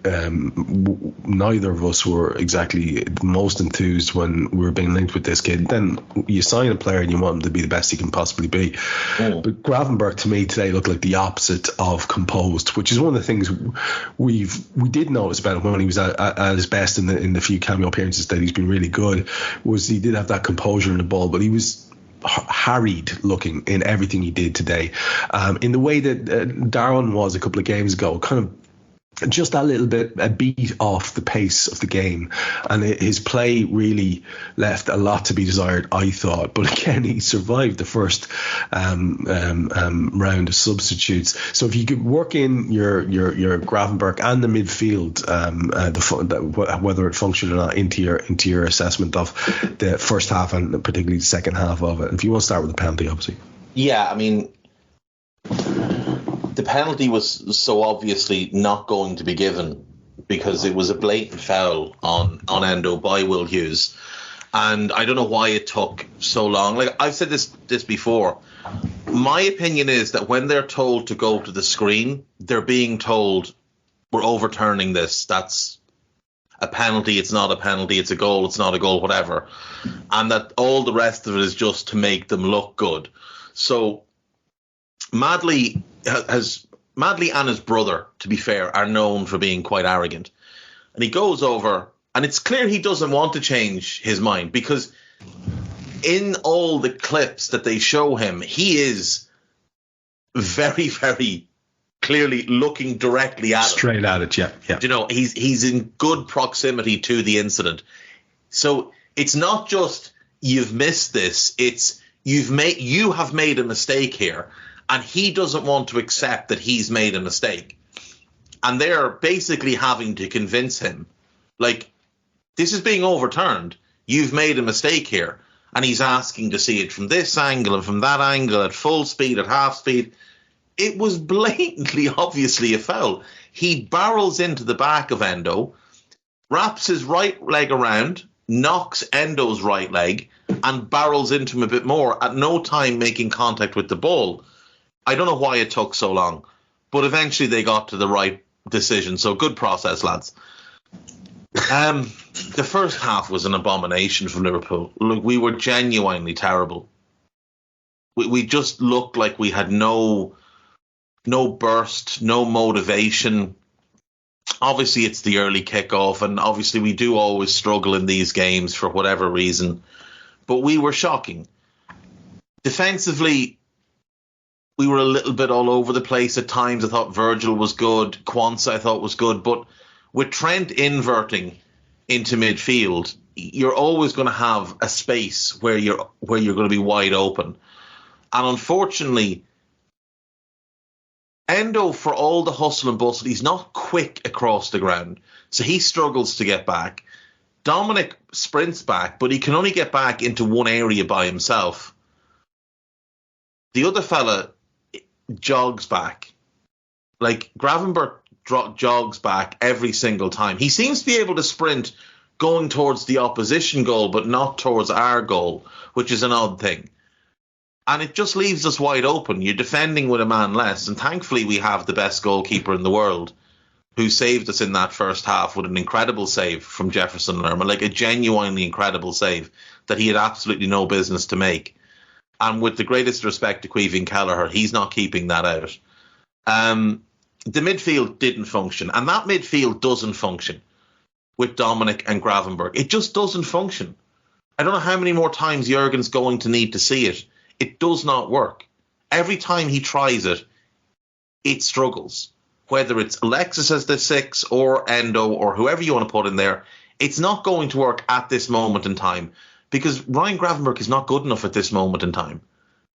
neither of us were exactly most enthused when we were being linked with this kid. Then you sign a player and you want him to be the best he can possibly be. But Gravenberch, to me, today looked like the opposite of composed, which is one of the things we did notice about him when he was at his best in the few cameo appearances that he's been really good, was he did have that composure in the ball, but he was harried looking in everything he did today, in the way that Darren was a couple of games ago, kind of just that little bit, a beat off the pace of the game. And his play really left a lot to be desired, I thought. But again, he survived the first round of substitutes. So if you could work in your Gravenberch and the midfield, whether it functioned or not, into your assessment of the first half and particularly the second half of it. If you want to start with the penalty, obviously.
Yeah, I mean, the penalty was so obviously not going to be given because it was a blatant foul on Endo by Will Hughes. And I don't know why it took so long. Like I've said this before. My opinion is that when they're told to go to the screen, they're being told, we're overturning this. That's a penalty. It's not a penalty. It's a goal. It's not a goal, whatever. And that all the rest of it is just to make them look good. So Madley and his brother, to be fair, are known for being quite arrogant. And he goes over, and it's clear he doesn't want to change his mind, because in all the clips that they show him, he is very, very clearly looking directly at
straight at it. Yeah.
He's in good proximity to the incident. So it's not just you've missed this, it's you have made a mistake here. And he doesn't want to accept that he's made a mistake. And they're basically having to convince him, like, this is being overturned. You've made a mistake here. And he's asking to see it from this angle and from that angle, at full speed, at half speed. It was blatantly, obviously a foul. He barrels into the back of Endo, wraps his right leg around, knocks Endo's right leg, and barrels into him a bit more, at no time making contact with the ball. I don't know why it took so long, but eventually they got to the right decision. So good process, lads. The first half was an abomination from Liverpool. Look, we were genuinely terrible. We just looked like we had no burst, no motivation. Obviously, it's the early kickoff, and obviously we do always struggle in these games for whatever reason. But we were shocking. Defensively, we were a little bit all over the place at times. I thought Virgil was good. Quansah, I thought, was good. But with Trent inverting into midfield, you're always going to have a space where you're going to be wide open. And unfortunately, Endo, for all the hustle and bustle, he's not quick across the ground. So he struggles to get back. Dominic sprints back, but he can only get back into one area by himself. The other fella jogs back. Like, Gravenberch jogs back every single time. He seems to be able to sprint going towards the opposition goal, but not towards our goal, which is an odd thing. And it just leaves us wide open. You're defending with a man less, and thankfully we have the best goalkeeper in the world, who saved us in that first half with an incredible save from Jefferson Lerma, like a genuinely incredible save that he had absolutely no business to make. And with the greatest respect to Caoimhín Kelleher, he's not keeping that out. The midfield didn't function, and that midfield doesn't function with Dominic and Gravenberch. It just doesn't function. I don't know how many more times Jurgen's going to need to see it. It does not work. Every time he tries it, it struggles. Whether it's Alexis as the 6 or Endo or whoever you want to put in there, it's not going to work at this moment in time because Ryan Gravenberch is not good enough at this moment in time.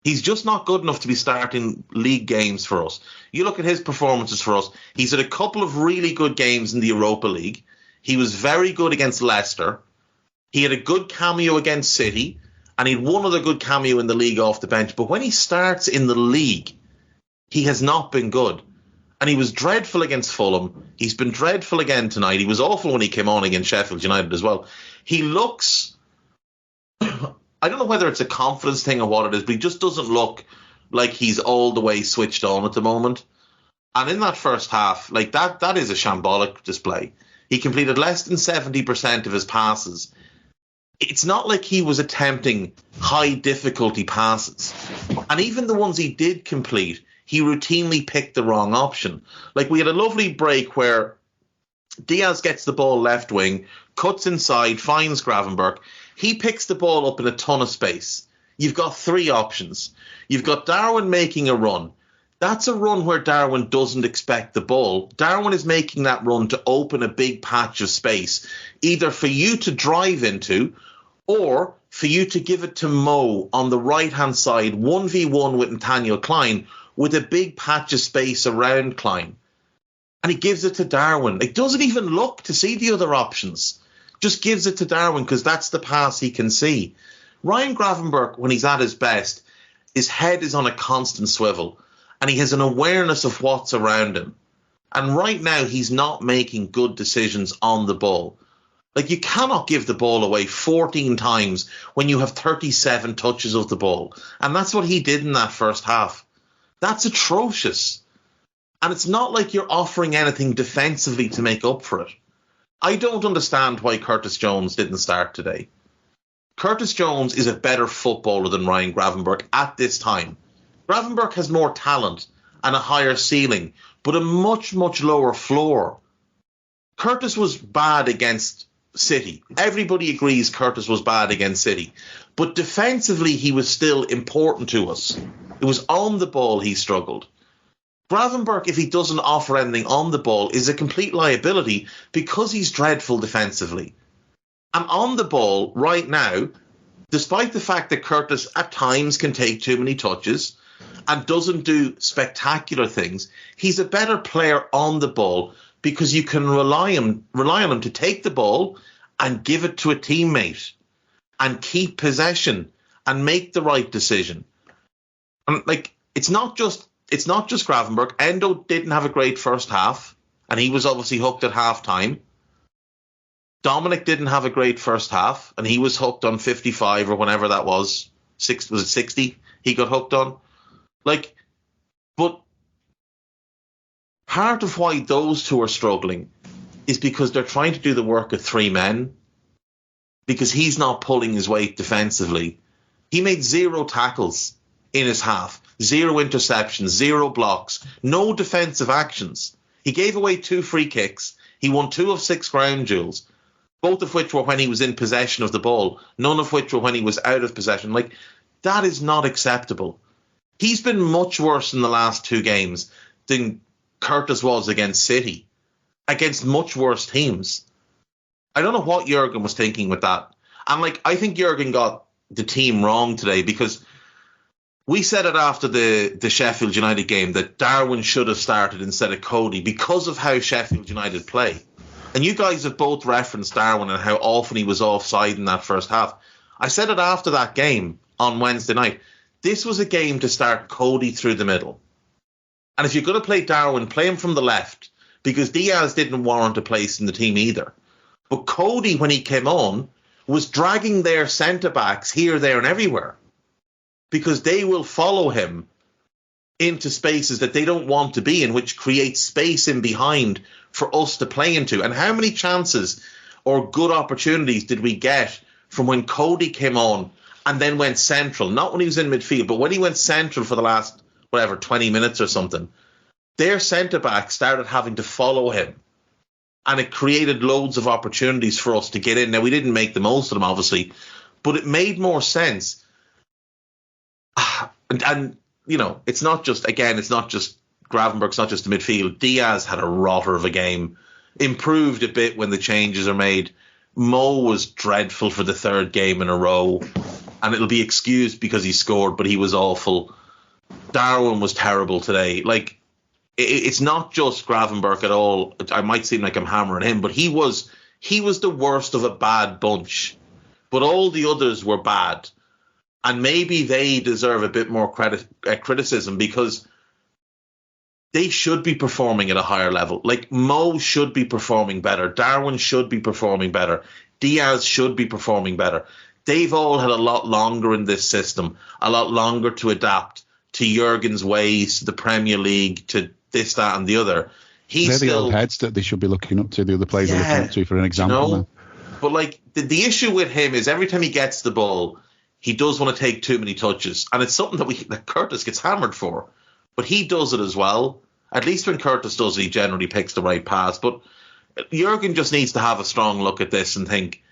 He's just not good enough to be starting league games for us. You look at his performances for us. He's had a couple of really good games in the Europa League. He was very good against Leicester. He had a good cameo against City, and he had one other good cameo in the league off the bench. But when he starts in the league, he has not been good. And he was dreadful against Fulham. He's been dreadful again tonight. He was awful when he came on against Sheffield United as well. He looks... I don't know whether it's a confidence thing or what it is, but he just doesn't look like he's all the way switched on at the moment. And in that first half, like that is a shambolic display. He completed less than 70% of his passes. It's not like he was attempting high difficulty passes. And even the ones he did complete, he routinely picked the wrong option. Like we had a lovely break where Diaz gets the ball left wing, cuts inside, finds Gravenberch. He picks the ball up in a ton of space. You've got 3 options. You've got Darwin making a run. That's a run where Darwin doesn't expect the ball. Darwin is making that run to open a big patch of space, either for you to drive into or for you to give it to Mo on the right-hand side, 1v1 with Nathaniel Klein, with a big patch of space around Klein. And he gives it to Darwin. It doesn't even look to see the other options. Just gives it to Darwin because that's the pass he can see. Ryan Gravenberch, when he's at his best, his head is on a constant swivel and he has an awareness of what's around him. And right now, he's not making good decisions on the ball. Like, you cannot give the ball away 14 times when you have 37 touches of the ball. And that's what he did in that first half. That's atrocious. And it's not like you're offering anything defensively to make up for it. I don't understand why Curtis Jones didn't start today. Curtis Jones is a better footballer than Ryan Gravenberch at this time. Gravenberch has more talent and a higher ceiling, but a much, much lower floor. Curtis was bad against City. Everybody agrees Curtis was bad against City. But defensively, he was still important to us. It was on the ball he struggled. Gravenberch, if he doesn't offer anything on the ball, is a complete liability because he's dreadful defensively. And on the ball, right now, despite the fact that Curtis at times can take too many touches and doesn't do spectacular things, he's a better player on the ball because you can rely on him to take the ball and give it to a teammate and keep possession and make the right decision. And like, it's not just Gravenberch. Endo didn't have a great first half, and he was obviously hooked at half-time. Dominic didn't have a great first half, and he was hooked on 55 or whenever that was. Was it 60 he got hooked on? Like, but part of why those two are struggling is because they're trying to do the work of 3 men, because he's not pulling his weight defensively. He made 0 tackles in his half. 0 interceptions, 0 blocks, no defensive actions. He gave away 2 free kicks. He won 2 of 6 ground duels, both of which were when he was in possession of the ball, none of which were when he was out of possession. Like, that is not acceptable. He's been much worse in the last 2 games than Curtis was against City, against much worse teams. I don't know what Jurgen was thinking with that. And, like, I think Jurgen got the team wrong today because we said it after the Sheffield United game that Darwin should have started instead of Cody because of how Sheffield United play. And you guys have both referenced Darwin and how often he was offside in that first half. I said it after that game on Wednesday night. This was a game to start Cody through the middle. And if you're going to play Darwin, play him from the left because Diaz didn't warrant a place in the team either. But Cody, when he came on, was dragging their centre-backs here, there and everywhere, because they will follow him into spaces that they don't want to be in, which creates space in behind for us to play into. And how many chances or good opportunities did we get from when Cody came on and then went central? Not when he was in midfield, but when he went central for the last, 20 minutes or something. Their centre-back started having to follow him. And it created loads of opportunities for us to get in. Now, we didn't make the most of them, obviously, but it made more sense. And you know, it's not just Gravenberch, it's not just the midfield. Diaz had a rotter of a game, improved a bit when the changes are made. Mo was dreadful for the third game in a row, and it'll be excused because he scored, but he was awful. Darwin was terrible today. Like, it's not just Gravenberch at all. I might seem like I'm hammering him, but he was the worst of a bad bunch. But all the others were bad, and maybe they deserve a bit more criticism because they should be performing at a higher level. Like, Mo should be performing better. Darwin should be performing better. Diaz should be performing better. They've all had a lot longer in this system, a lot longer to adapt to Jurgen's ways, to the Premier League, to this, that, and the other.
They're the old heads that they should be looking up to, the other players are looking up to, for an example. You know?
But, like, the issue with him is every time he gets the ball, he does want to take too many touches. And it's something that Curtis gets hammered for. But he does it as well. At least when Curtis does it, he generally picks the right pass. But Jurgen just needs to have a strong look at this and think,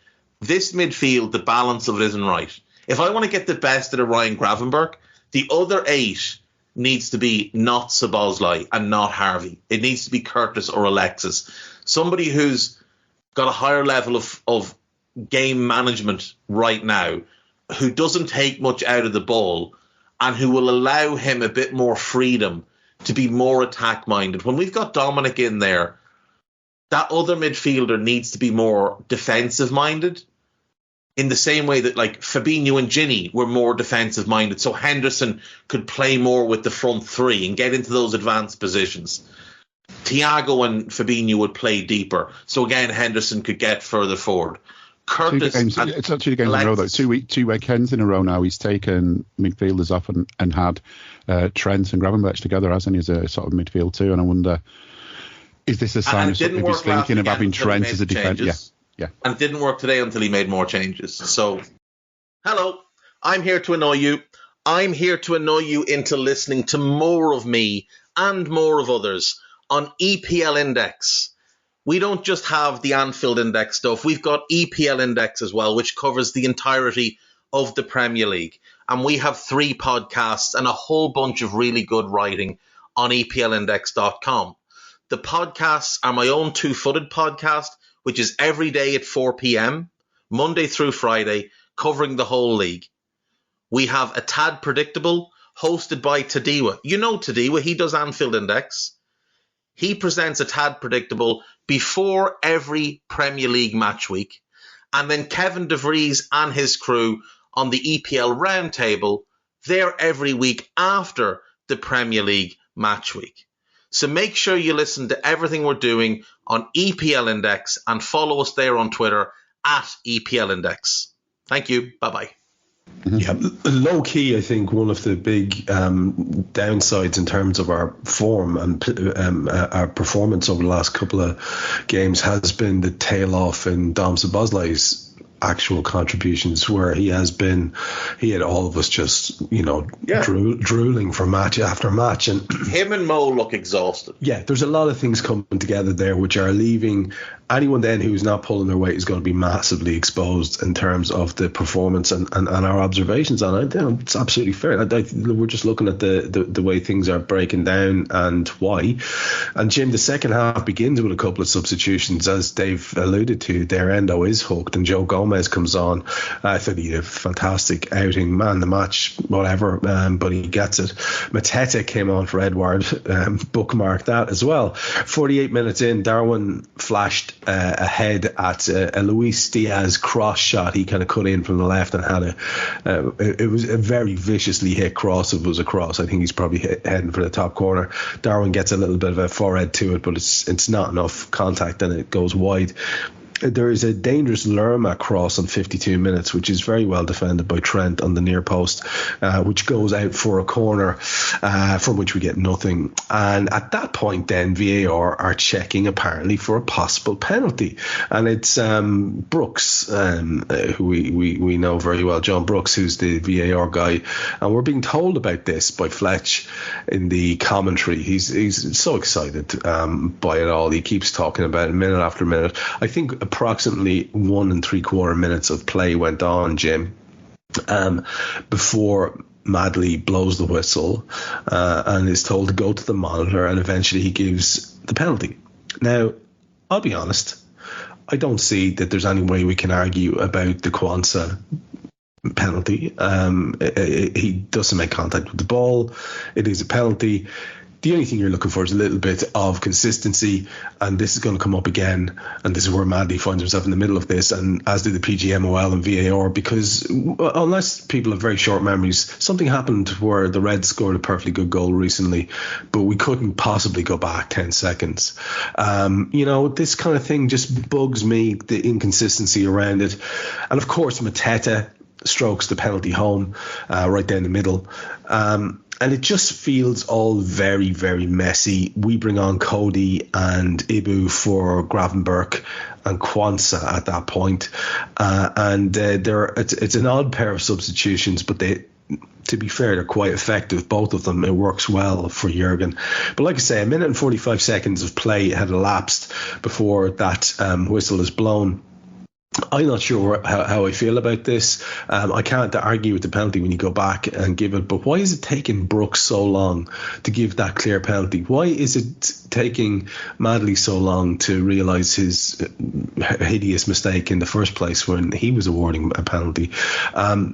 this midfield, the balance of it isn't right. If I want to get the best out of Ryan Gravenberch, the other 8 needs to be not Szoboszlai and not Harvey. It needs to be Curtis or Alexis. Somebody who's got a higher level of game management right now, who doesn't take much out of the ball, and who will allow him a bit more freedom to be more attack-minded. When we've got Dominic in there, that other midfielder needs to be more defensive-minded, in the same way that, like, Fabinho and Gini were more defensive-minded, so Henderson could play more with the front 3 and get into those advanced positions. Thiago and Fabinho would play deeper, so again, Henderson could get further forward. Curtis,
it's not 2 games in a row, though. 2 weekends in a row now. He's taken midfielders off and had Trent and Gravenberch together, hasn't he, as a sort of midfield too? And I wonder, is this a sign of something he's thinking of having Trent as a defender? Yeah.
And it didn't work today until he made more changes. So, hello, I'm here to annoy you. I'm here to annoy you into listening to more of me and more of others on EPL Index. We don't just have the Anfield Index stuff. We've got EPL Index as well, which covers the entirety of the Premier League. And we have 3 podcasts and a whole bunch of really good writing on EPLindex.com. The podcasts are my own Two-Footed podcast, which is every day at 4 p.m, Monday through Friday, covering the whole league. We have A Tad Predictable, hosted by Tadiwa. You know Tadiwa, he does Anfield Index. He presents A Tad Predictable before every Premier League match week. And then Kevin De Vries and his crew on the EPL Roundtable, they're every week after the Premier League match week. So make sure you listen to everything we're doing on EPL Index and follow us there on Twitter at EPL Index. Thank you. Bye-bye.
Yeah, low key, I think one of the big downsides in terms of our form and our performance over the last couple of games has been the tail off in Dom Szoboszlai's actual contributions, where he had all of us just, drooling for match after match. And
him and Mo look exhausted.
Yeah, there's a lot of things coming together there which are leaving anyone then who's not pulling their weight is going to be massively exposed in terms of the performance and our observations on it. It's absolutely fair. We're just looking at the way things are breaking down and why. And Jim, the second half begins with a couple of substitutions, as Dave alluded to. Darren is hooked and Joe Gomez comes on. I thought he had a fantastic outing, man the match, whatever, but he gets it. Mateta came on for Edward, bookmark that as well. 48 minutes in, Darwin flashed ahead at a Luis Diaz cross shot. He kind of cut in from the left and had it was a very viciously hit cross. If it was a cross, I think he's probably heading for the top corner. Darwin gets a little bit of a forehead to it, but it's not enough contact and it goes wide. There is a dangerous Lerma cross on 52 minutes, which is very well defended by Trent on the near post, which goes out for a corner, from which we get nothing. And at that point, then VAR are checking apparently for a possible penalty, and it's Brooks, who we know very well, John Brooks, who's the VAR guy, and we're being told about this by Fletcher in the commentary. He's so excited by it all. He keeps talking about it minute after minute. I think approximately 1 3/4 minutes of play went on, Jim, before Madley blows the whistle and is told to go to the monitor, and eventually he gives the penalty. Now, I'll be honest, I don't see that there's any way we can argue about the Quansah penalty. He doesn't make contact with the ball. It is a penalty. The only thing you're looking for is a little bit of consistency, and this is going to come up again, and this is where Madley finds himself in the middle of this, and as did the PGMOL and VAR, because unless people have very short memories, something happened where the Reds scored a perfectly good goal recently, but we couldn't possibly go back 10 seconds. This kind of thing just bugs me, the inconsistency around it. And of course, Mateta strokes the penalty home right down the middle. And it just feels all very, very messy. We bring on Cody and Ibu for Gravenberch and Quansah at that point. It's an odd pair of substitutions, but to be fair, they're quite effective, both of them. It works well for Jurgen. But like I say, 1 minute and 45 seconds of play had elapsed before that whistle is blown. I'm not sure how I feel about this. I can't argue with the penalty when you go back and give it, but why is it taking Brooks so long to give that clear penalty? Why is it taking Madley so long to realise his hideous mistake in the first place when he was awarding a penalty?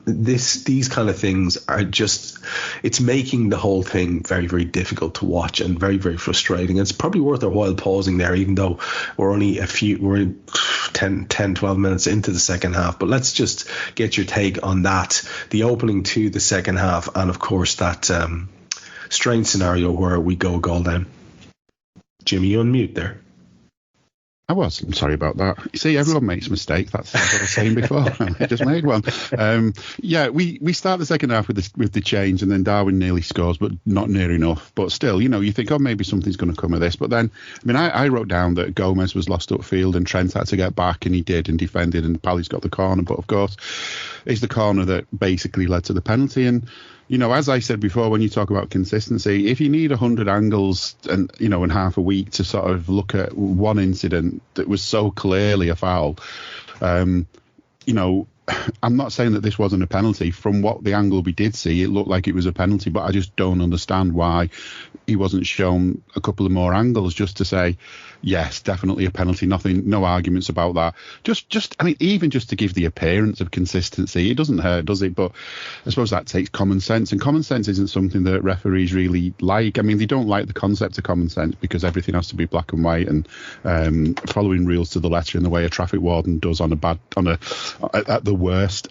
These kind of things are just, it's making the whole thing very, very difficult to watch and very, very frustrating. It's probably worth our while pausing there, even though we're 10, 12 minutes into the second half. But let's just get your take on that, the opening to the second half, and of course that strange scenario where we go a goal down. Jimmy, you unmute there.
I'm sorry about that. You see, everyone makes mistakes. That's what I was saying before. I just made one. We start the second half with the change, and then Darwin nearly scores, but not near enough. But still, you think, maybe something's going to come of this. But then, I wrote down that Gomez was lost upfield and Trent had to get back, and he did and defended, and Pally's got the corner. But of course, it's the corner that basically led to the penalty. And as I said before, when you talk about consistency, if you need 100 angles and in half a week to sort of look at one incident that was so clearly a foul, I'm not saying that this wasn't a penalty. From what the angle we did see, it looked like it was a penalty, but I just don't understand why he wasn't shown a couple of more angles just to say, yes, definitely a penalty. No arguments about that. Even just to give the appearance of consistency, it doesn't hurt, does it? But I suppose that takes common sense, and common sense isn't something that referees really like. They don't like the concept of common sense because everything has to be black and white and following rules to the letter in the way a traffic warden does at the worst.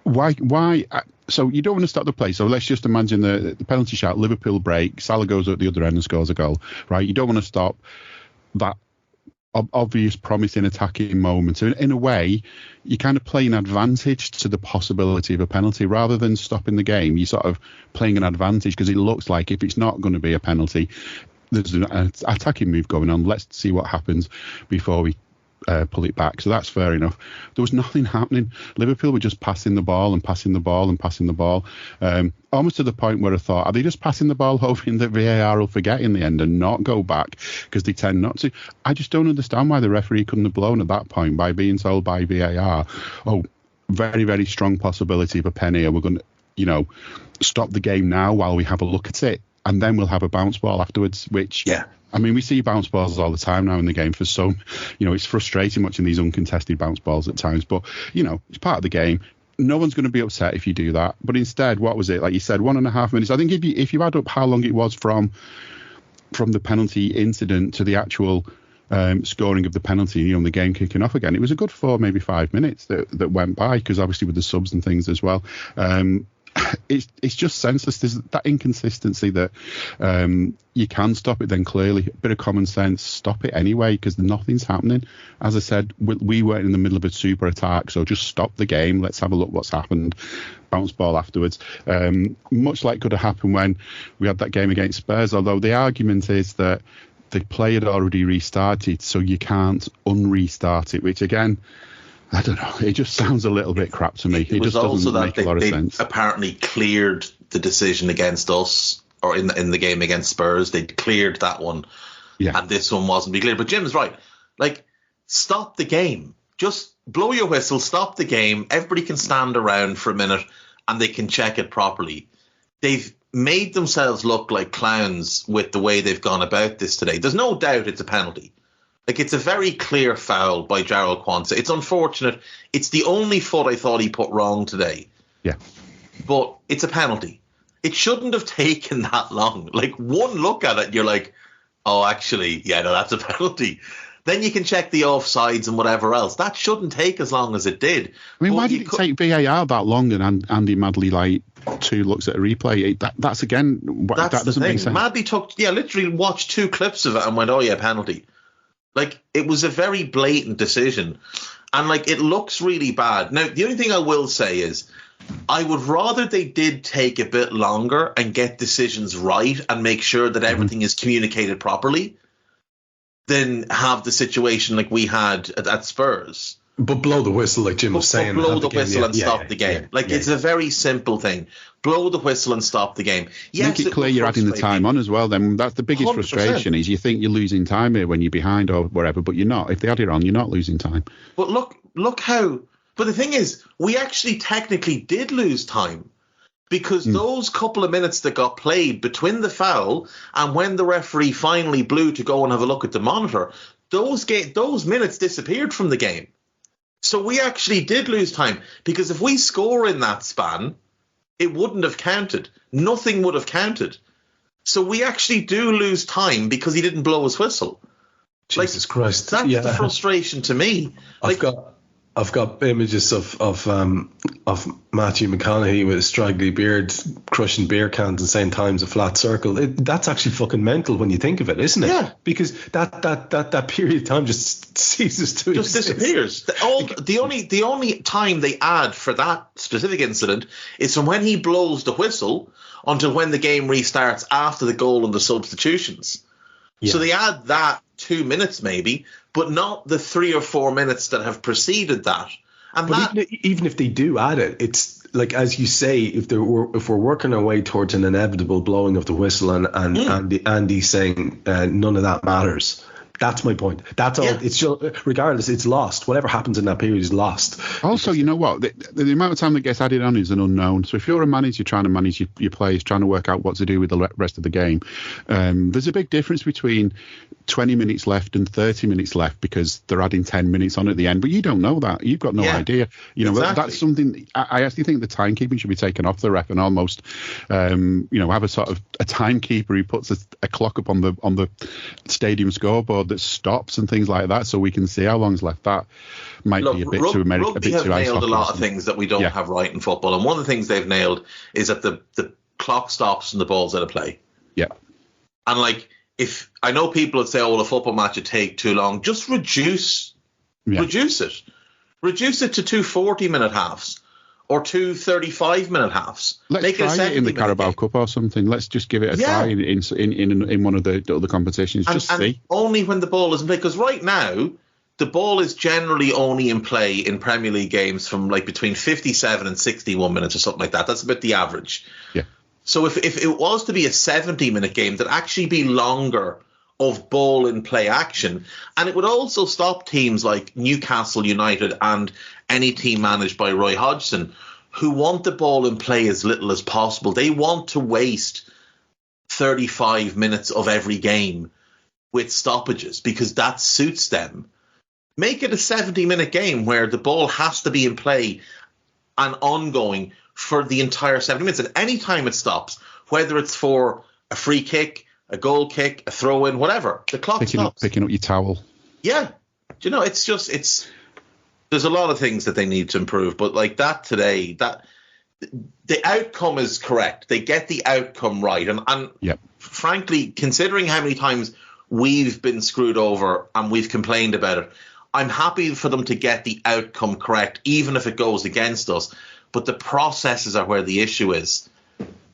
Why? So you don't want to stop the play. So let's just imagine the penalty shot, Liverpool break, Salah goes at the other end and scores a goal, right? You don't want to stop that obvious promising attacking moment. So in a way, you kind of play an advantage to the possibility of a penalty rather than stopping the game. You're sort of playing an advantage because it looks like if it's not going to be a penalty, there's an attacking move going on. Let's see what happens before we pull it back. So that's fair enough. There was nothing happening. Liverpool were just passing the ball and passing the ball and passing the ball, almost to the point where I thought, are they just passing the ball hoping that VAR will forget in the end and not go back, because they tend not to? I just don't understand why the referee couldn't have blown at that point by being told by VAR, very, very strong possibility of a pen here. We're going to, stop the game now while we have a look at it, and then we'll have a bounce ball afterwards, which... Yeah. We see bounce balls all the time now in the game for some, it's frustrating watching these uncontested bounce balls at times, but, it's part of the game. No one's going to be upset if you do that. But instead, what was it? Like you said, 1.5 minutes. I think if you add up how long it was from the penalty incident to the actual scoring of the penalty, the game kicking off again, it was a good 4, maybe 5 minutes that went by, because obviously with the subs and things as well. It's just senseless. There's that inconsistency that you can stop it, then clearly a bit of common sense, stop it anyway, because nothing's happening. As I said, we weren't in the middle of a super attack, so just stop the game. Let's have a look what's happened. Bounce ball afterwards. Much like could have happened when we had that game against Spurs, although the argument is that the play had already restarted, so you can't unrestart it, which again, I don't know. It just sounds a little bit crap to me. It just doesn't make a lot of sense.
Apparently cleared the decision against us, or in the game against Spurs. They cleared that one, and this one wasn't cleared. But Jim's right. Like, stop the game. Just blow your whistle, stop the game. Everybody can stand around for a minute and they can check it properly. They've made themselves look like clowns with the way they've gone about this today. There's no doubt it's a penalty. Like, it's a very clear foul by Jarrell Quansah. It's unfortunate. It's the only foot I thought he put wrong today.
Yeah.
But it's a penalty. It shouldn't have taken that long. Like, one look at it, you're like, oh, actually, yeah, no, that's a penalty. Then you can check the offsides and whatever else. That shouldn't take as long as it did.
I mean, why did it take VAR that long and Andy Madley, like, 2 looks at a replay? That's again, that doesn't make sense.
Madley literally watched 2 clips of it and went, oh, yeah, penalty. Like, it was a very blatant decision. And, like, it looks really bad. Now, the only thing I will say is I would rather they did take a bit longer and get decisions right and make sure that everything is communicated properly than have the situation like we had at Spurs.
But blow the whistle, like Jim was saying.
Blow the whistle and stop the game. It's a very simple thing. Blow the whistle and stop the game. Yes,
make it clear you're adding the time on as well. Then that's the biggest 100%. Frustration is you think you're losing time here when you're behind or wherever, but you're not. If they add it on, you're not losing time.
But look how. But the thing is, we actually technically did lose time because those couple of minutes that got played between the foul and when the referee finally blew to go and have a look at the monitor, those minutes disappeared from the game. So we actually did lose time because if we score in that span, it wouldn't have counted. Nothing would have counted. So we actually do lose time because he didn't blow his whistle.
Jesus Christ.
That's the frustration to me.
I've got images of Matthew McConaughey with a straggly beard crushing beer cans and saying time's a flat circle. That's actually fucking mental when you think of it, isn't it?
Yeah.
Because that period of time just ceases to exist.
Disappears. The only time they add for that specific incident is from when he blows the whistle until when the game restarts after the goal and the substitutions. Yeah. So they add that 2 minutes maybe, but not the 3 or 4 minutes that have preceded that. And
even if they do add it, it's like, as you say, if we're working our way towards an inevitable blowing of the whistle and Andy saying none of that matters. That's my point. That's all. Yeah. It's just, regardless, it's lost. Whatever happens in that period is lost.
Also, you know what? The amount of time that gets added on is an unknown. So if you're a manager trying to manage your players, trying to work out what to do with the rest of the game, there's a big difference between 20 minutes left and 30 minutes left because they're adding 10 minutes on at the end. But you don't know that. You've got no idea. You know, exactly. That's something I actually think the timekeeping should be taken off the ref and almost, have a sort of a timekeeper who puts a clock up on the stadium scoreboard that stops and things like that, so we can see how long's left. That might be a bit too American.
Rugby have nailed a lot of things that we don't have right in football, and one of the things they've nailed is that the clock stops and the ball's out of play.
Yeah,
and like if I know people would say, "Oh, well, a football match would take too long," just reduce it to 2 40-minute halves. Or 2 35-minute halves.
Let's try it in the Carabao Cup or something. Let's just give it a try in one of the other competitions. See.
Only when the ball is in play. Because right now, the ball is generally only in play in Premier League games from like between 57 and 61 minutes or something like that. That's about the average.
Yeah.
So if it was to be a 70-minute game, that'd actually be longer of ball in play action. And it would also stop teams like Newcastle United and any team managed by Roy Hodgson who want the ball in play as little as possible. They want to waste 35 minutes of every game with stoppages because that suits them. Make it a 70-minute game where the ball has to be in play and ongoing for the entire 70 minutes. And any time it stops, whether it's for a free kick, a goal kick, a throw-in, whatever, the clock stops.
Picking up your towel.
Yeah. Do you know, there's a lot of things that they need to improve, but like that today, that the outcome is correct. They get the outcome right. And frankly, considering how many times we've been screwed over and we've complained about it, I'm happy for them to get the outcome correct, even if it goes against us. But the processes are where the issue is.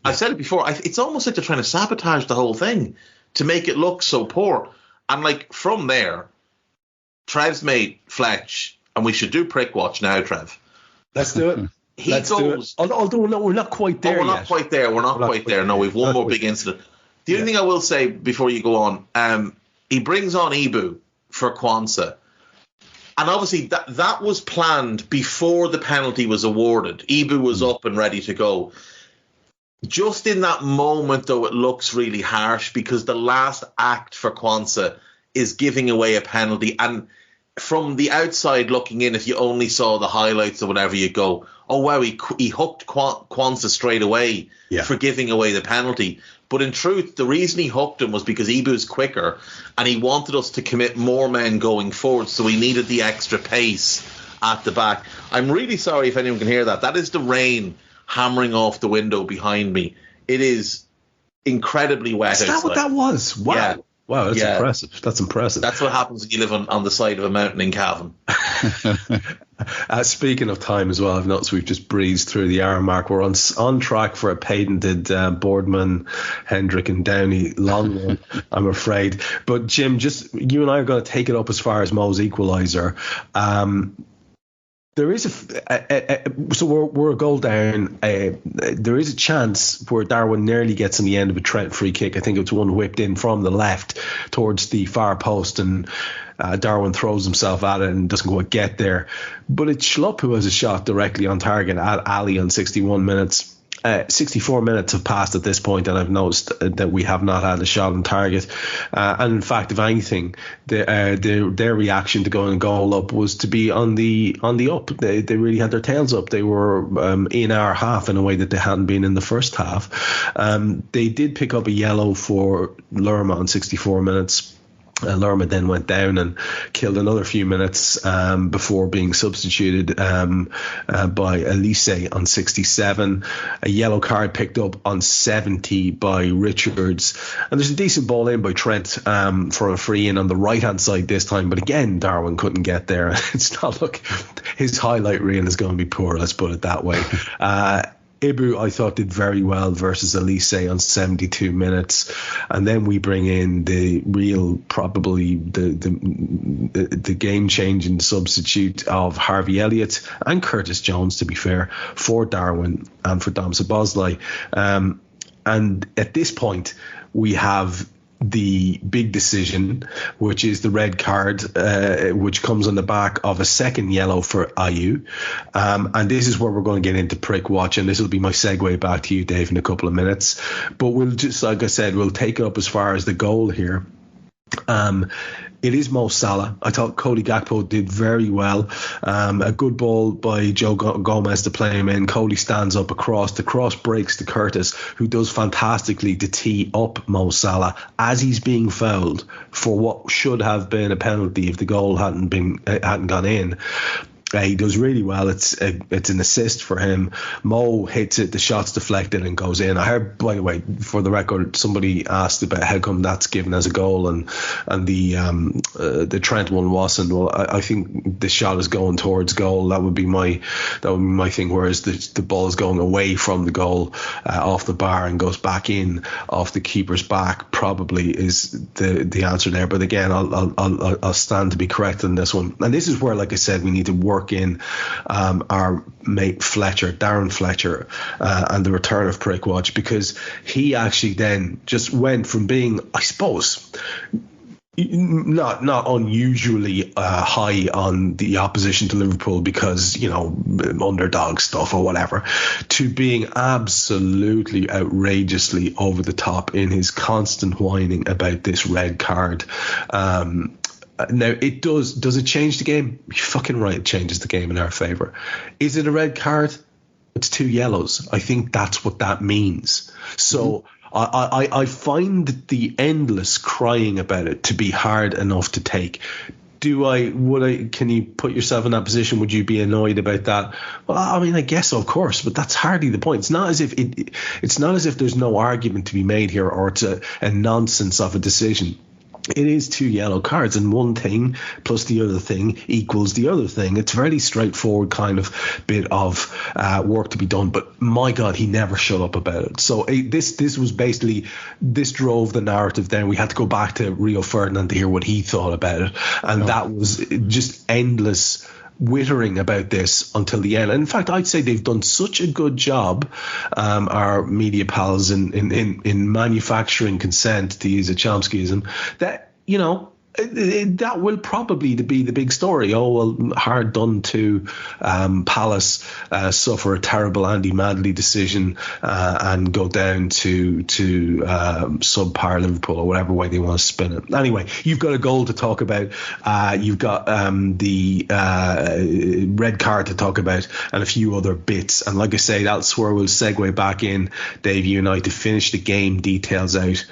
I've said it before, it's almost like they're trying to sabotage the whole thing to make it look so poor. And like from there, Trev's made Fletch, and we should do prick watch now, Trev.
Let's do it. Although no, we're not quite there.
We're not quite there. We're not quite there. No, we've one more big incident. The only thing I will say before you go on, he brings on Ibu for Quansah. And obviously that was planned before the penalty was awarded. Ibu was up and ready to go. Just in that moment, though, it looks really harsh because the last act for Quansah is giving away a penalty. And from the outside looking in, if you only saw the highlights or whatever, you go, oh, wow, he hooked Quansah straight away for giving away the penalty. But in truth, the reason he hooked him was because Ibu's quicker and he wanted us to commit more men going forward, so he needed the extra pace at the back. I'm really sorry if anyone can hear that. That is the rain hammering off the window behind me. It is incredibly wet outside.
Is that what that was? Wow. Yeah. Wow, that's impressive. That's impressive.
That's what happens when you live on the side of a mountain in Cavan.
Speaking of time as well, I've noticed we've just breezed through the hour mark. We're on track for a patented Boardman, Hendrick and Downey long one, I'm afraid. But Jim, just you and I are going to take it up as far as Mo's equaliser. There is so we're a goal down. There is a chance where Darwin nearly gets on the end of a Trent free kick. I think it's one whipped in from the left towards the far post, and Darwin throws himself at it and doesn't quite get there. But it's Schlupp who has a shot directly on target at Ali on 61 minutes. 64 minutes have passed at this point, and I've noticed that we have not had a shot on target. And in fact, if anything, their reaction to going goal up was to be on the up. They really had their tails up. They were in our half in a way that they hadn't been in the first half. They did pick up a yellow for Lerma on 64 minutes. Lerma then went down and killed another few minutes before being substituted by Alisson on 67. A yellow card picked up on 70 by Richards. And there's a decent ball in by Trent for a free in on the right-hand side this time. But again, Darwin couldn't get there. It's not like his highlight reel is going to be poor, let's put it that way. Ibu, I thought, did very well versus Alisson on 72 minutes, and then we bring in the real, probably the game-changing substitute of Harvey Elliott and Curtis Jones, to be fair, for Darwin and for Dom Szoboszlai. And at this point, we have the big decision, which is the red card, which comes on the back of a second yellow for Ayew. And this is where we're going to get into prick watch, and this will be my segue back to you, Dave, in a couple of minutes. But we'll just, like I said, we'll take it up as far as the goal here. It is Mo Salah. I thought Cody Gakpo did very well. A good ball by Joe Gomez to play him in. Cody stands up across. The cross breaks to Curtis, who does fantastically to tee up Mo Salah as he's being fouled for what should have been a penalty if the goal hadn't gone in. He does really well. It's an assist for him. Mo hits it, the shot's deflected and goes in. I heard, by the way, for the record, somebody asked about how come that's given as a goal and the Trent one wasn't. Well, I think the shot is going towards goal. That would be my thing. Whereas the ball is going away from the goal off the bar and goes back in off the keeper's back. Probably is the answer there. But again, I'll stand to be correct on this one. And this is where, like I said, we need to work in our mate Fletcher, Darren Fletcher, and the return of Prickwatch, because he actually then just went from being, I suppose, not unusually high on the opposition to Liverpool because, you know, underdog stuff or whatever, to being absolutely outrageously over the top in his constant whining about this red card. Now, does it change the game? You're fucking right, it changes the game in our favour. Is it a red card? It's 2 yellows. I think that's what that means. So I find the endless crying about it to be hard enough to take. Can you put yourself in that position? Would you be annoyed about that? Well, I mean, I guess so, of course, but that's hardly the point. It's not as if there's no argument to be made here, or it's a nonsense of a decision. It is 2 yellow cards, and one thing plus the other thing equals the other thing. It's a very straightforward kind of bit of work to be done, but my God, he never shut up about it. So this was basically, this drove the narrative down. We had to go back to Rio Ferdinand to hear what he thought about it, and that was just endless wittering about this until the end. And in fact, I'd say they've done such a good job, our media pals, in manufacturing consent, to use a Chomskyism, that, you know, that will probably be the big story. Oh, well, hard done to Palace suffer a terrible Andy Madley decision and go down to subpar Liverpool, or whatever way they want to spin it. Anyway, you've got a goal to talk about. You've got the red card to talk about, and a few other bits. And like I say, that's where we'll segue back in, Dave, you and I, to finish the game details out.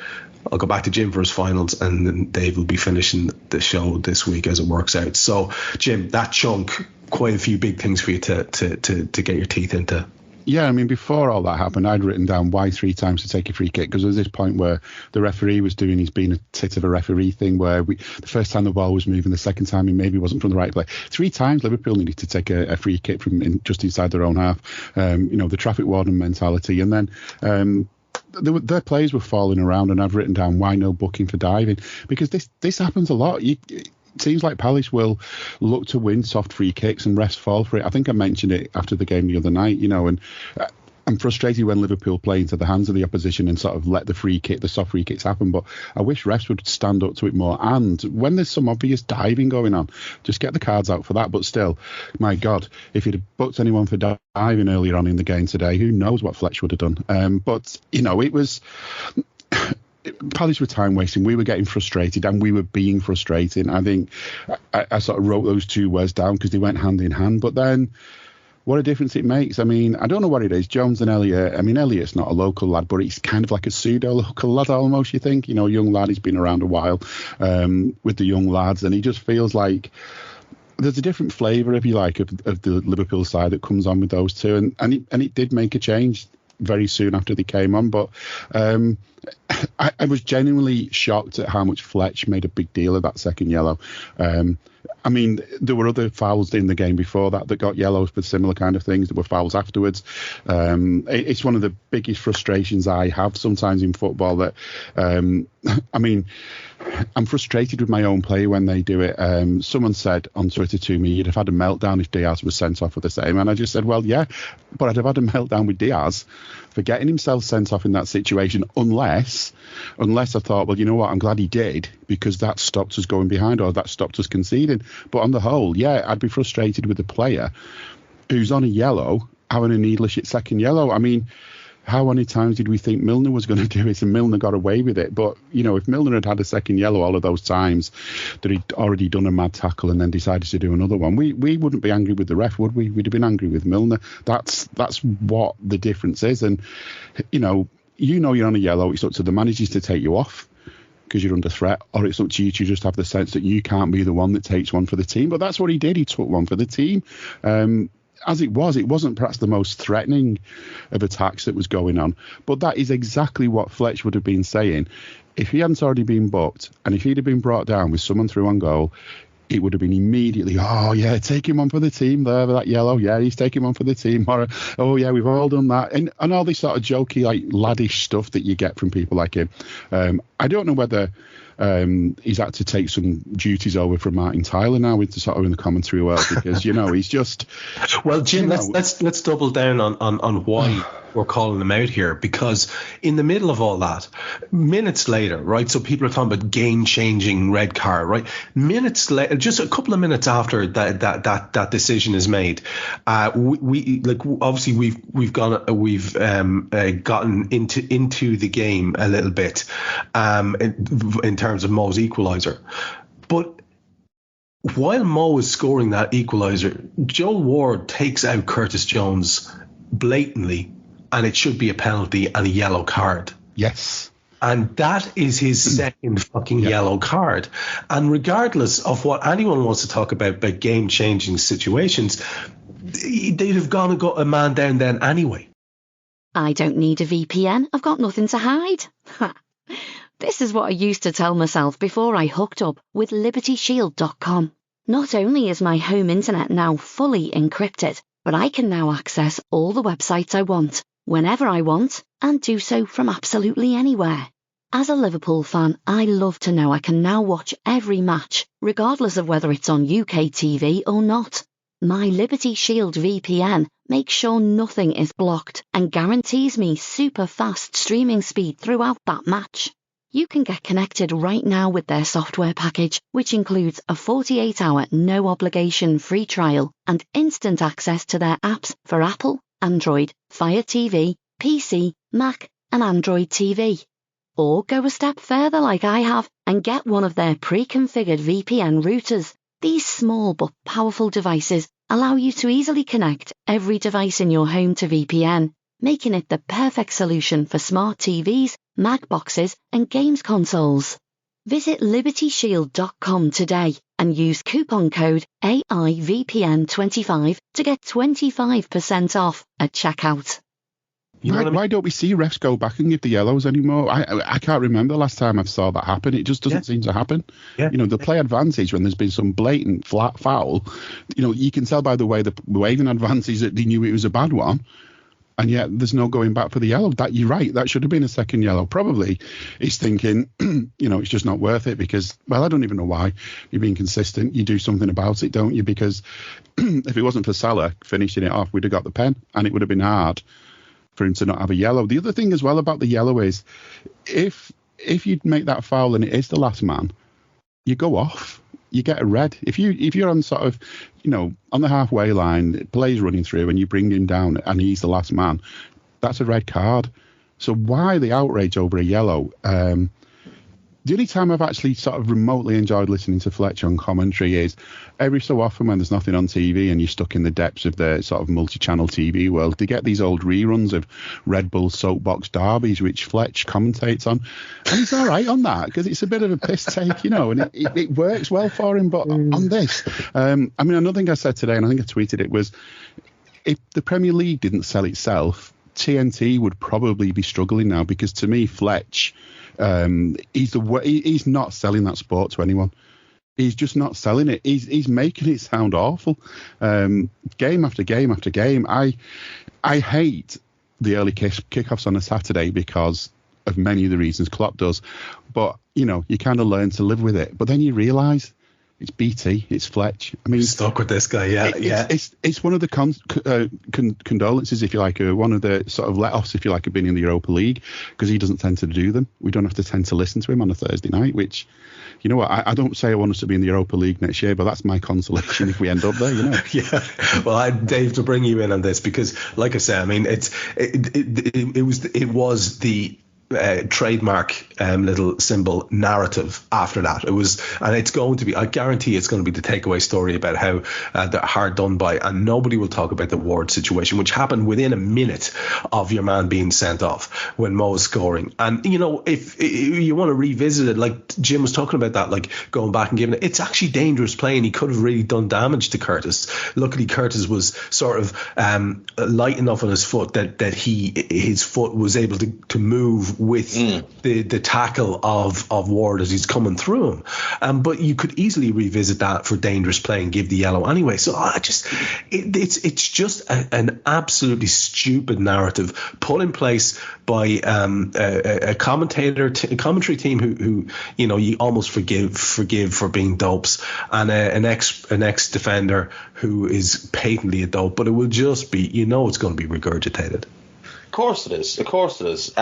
I'll go back to Jim for his finals, and then Dave will be finishing the show this week as it works out. So, Jim, that chunk, quite a few big things for you to get your teeth into.
Yeah, I mean, before all that happened, I'd written down why 3 times to take a free kick, because there was this point where the referee was doing his being a tit of a referee thing, where the first time the ball was moving, the second time he maybe wasn't from the right place. 3 times Liverpool needed to take a free kick from just inside their own half. The traffic warden mentality. And then their players were falling around, and I've written down why no booking for diving, because this happens a lot. It seems like Palace will look to win soft free kicks and refs fall for it. I think I mentioned it after the game the other night, and I'm frustrated when Liverpool play into the hands of the opposition and sort of let the soft free kicks happen. But I wish refs would stand up to it more. And when there's some obvious diving going on, just get the cards out for that. But still, my God, if you'd have booked anyone for diving earlier on in the game today, who knows what Fletcher would have done. But it was... Palace were time wasting. We were getting frustrated, and we were being frustrating. I think I sort of wrote those 2 words down because they went hand in hand. But then, what a difference it makes. I mean, I don't know what it is. Jones and Elliott. I mean, Elliott's not a local lad, but he's kind of like a pseudo-local lad almost, you think. A young lad. He's been around a while with the young lads, and he just feels like there's a different flavour, if you like, of the Liverpool side that comes on with those 2. And it did make a change very soon after they came on. But I was genuinely shocked at how much Fletch made a big deal of that second yellow. I mean, there were other fouls in the game before that got yellows for similar kind of things. There were fouls afterwards. It's one of the biggest frustrations I have sometimes in football that, I mean, I'm frustrated with my own play when they do it. Someone said on Twitter to me, you'd have had a meltdown if Diaz was sent off for the same. And I just said, well, yeah, but I'd have had a meltdown with Diaz for getting himself sent off in that situation, unless I thought, well, you know what, I'm glad he did, because that stopped us going behind, or that stopped us conceding. But on the whole, yeah, I'd be frustrated with a player who's on a yellow having a needless second yellow. I mean, how many times did we think Milner was going to do it, and Milner got away with it? But, if Milner had a second yellow all of those times that he'd already done a mad tackle and then decided to do another one, we wouldn't be angry with the ref, would we? We'd have been angry with Milner. That's what the difference is. And, you're on a yellow, it's up to the managers to take you off because you're under threat, or it's up to you to just have the sense that you can't be the one that takes one for the team. But that's what he did. He took one for the team. As it wasn't perhaps the most threatening of attacks that was going on, but that is exactly what Fletch would have been saying. If he hadn't already been booked, and if he'd have been brought down with someone through on goal, it would have been immediately, oh yeah, take him on for the team there, that yellow, yeah, he's taking one for the team, or oh yeah, we've all done that, and all this sort of jokey, like laddish stuff that you get from people like him. I don't know whether he's had to take some duties over from Martin Tyler now with sort of in the commentary world, because he's just
well, Jim, let's double down on why we're calling him out here, because in the middle of all that, minutes later, right, so people are talking about game-changing red card, right, minutes later, just a couple of minutes after that decision is made, we obviously we've gotten into the game a little bit in terms of Mo's equaliser, but while Mo was scoring that equaliser, Joe Ward takes out Curtis Jones blatantly, and it should be a penalty and a yellow card.
Yes.
And that is his second fucking yellow card. And regardless of what anyone wants to talk about game-changing situations, they'd have gone and got a man down then anyway.
I don't need a VPN. I've got nothing to hide. This is what I used to tell myself before I hooked up with LibertyShield.com. Not only is my home internet now fully encrypted, but I can now access all the websites I want, whenever I want, and do so from absolutely anywhere. As a Liverpool fan, I love to know I can now watch every match, regardless of whether it's on UK TV or not. My Liberty Shield VPN makes sure nothing is blocked and guarantees me super fast streaming speed throughout that match. You can get connected right now with their software package, which includes a 48-hour no-obligation free trial and instant access to their apps for Apple, Android, Fire TV, PC, Mac, and Android TV. Or go a step further like I have and get one of their pre-configured VPN routers. These small but powerful devices allow you to easily connect every device in your home to VPN, making it the perfect solution for smart TVs, Mac boxes, and games consoles. Visit libertyshield.com today and use coupon code AIVPN25 to get 25% off at checkout.
Why don't we see refs go back and give the yellows anymore? I can't remember the last time I saw that happen. It just doesn't seem to happen. Yeah. You know, the play advantage when there's been some blatant flat foul, you know, you can tell by the way the waving advantage that they knew it was a bad one. And yet there's no going back for the yellow. That you're right. That should have been a second yellow. Probably he's thinking, you know, it's just not worth it because, well, I don't even know why. You're being consistent. You do something about it, don't you? Because if it wasn't for Salah finishing it off, we'd have got the pen and it would have been hard for him to not have a yellow. The other thing as well about the yellow is if you'd make that foul and it is the last man, you go off. You get a red. If you're on sort of, you know, on the halfway line, play's running through and you bring him down and he's the last man, that's a red card. So why the outrage over a yellow? The only time I've actually sort of remotely enjoyed listening to Fletcher on commentary is every so often when there's nothing on TV and you're stuck in the depths of the sort of multi-channel TV world, they get these old reruns of Red Bull soapbox derbies, which Fletch commentates on. And he's all right on that because it's a bit of a piss take, you know, and it works well for him. But on this, I mean, another thing I said today, and I think I tweeted it, was if the Premier League didn't sell itself, TNT would probably be struggling now because to me, Fletch... he's not selling that sport to anyone. He's just not selling it. He's making it sound awful. Game after game after game. I hate the early kickoffs on a Saturday because of many of the reasons Klopp does. But, you know, you kind of learn to live with it. But then you realise it's BT, it's Fletch. I mean,
stuck with this guy, yeah.
It's one of the condolences, if you like, one of the sort of let-offs, if you like, of being in the Europa League, because he doesn't tend to do them. We don't have to tend to listen to him on a Thursday night, which, you know what, I don't say I want us to be in the Europa League next year, but that's my consolation if we end up there, you know.
Yeah, well, Dave, to bring you in on this, because, like I said, I mean, it was the trademark little symbol narrative after that. It was, and it's going to be, I guarantee it's going to be the takeaway story about how they're hard done by, and nobody will talk about the Ward situation, which happened within a minute of your man being sent off when Mo was scoring. And, you know, if you want to revisit it, like Jim was talking about that, like going back and giving it, it's actually dangerous play, and he could have really done damage to Curtis. Luckily, Curtis was sort of light enough on his foot that his foot was able to move with the tackle of Ward as he's coming through him. But you could easily revisit that for dangerous play and give the yellow anyway. So it's just an absolutely stupid narrative put in place by a commentary team who you know you almost forgive for being dopes, and an ex defender who is patently a dope. But it will just be, you know, it's going to be regurgitated.
Of course it is.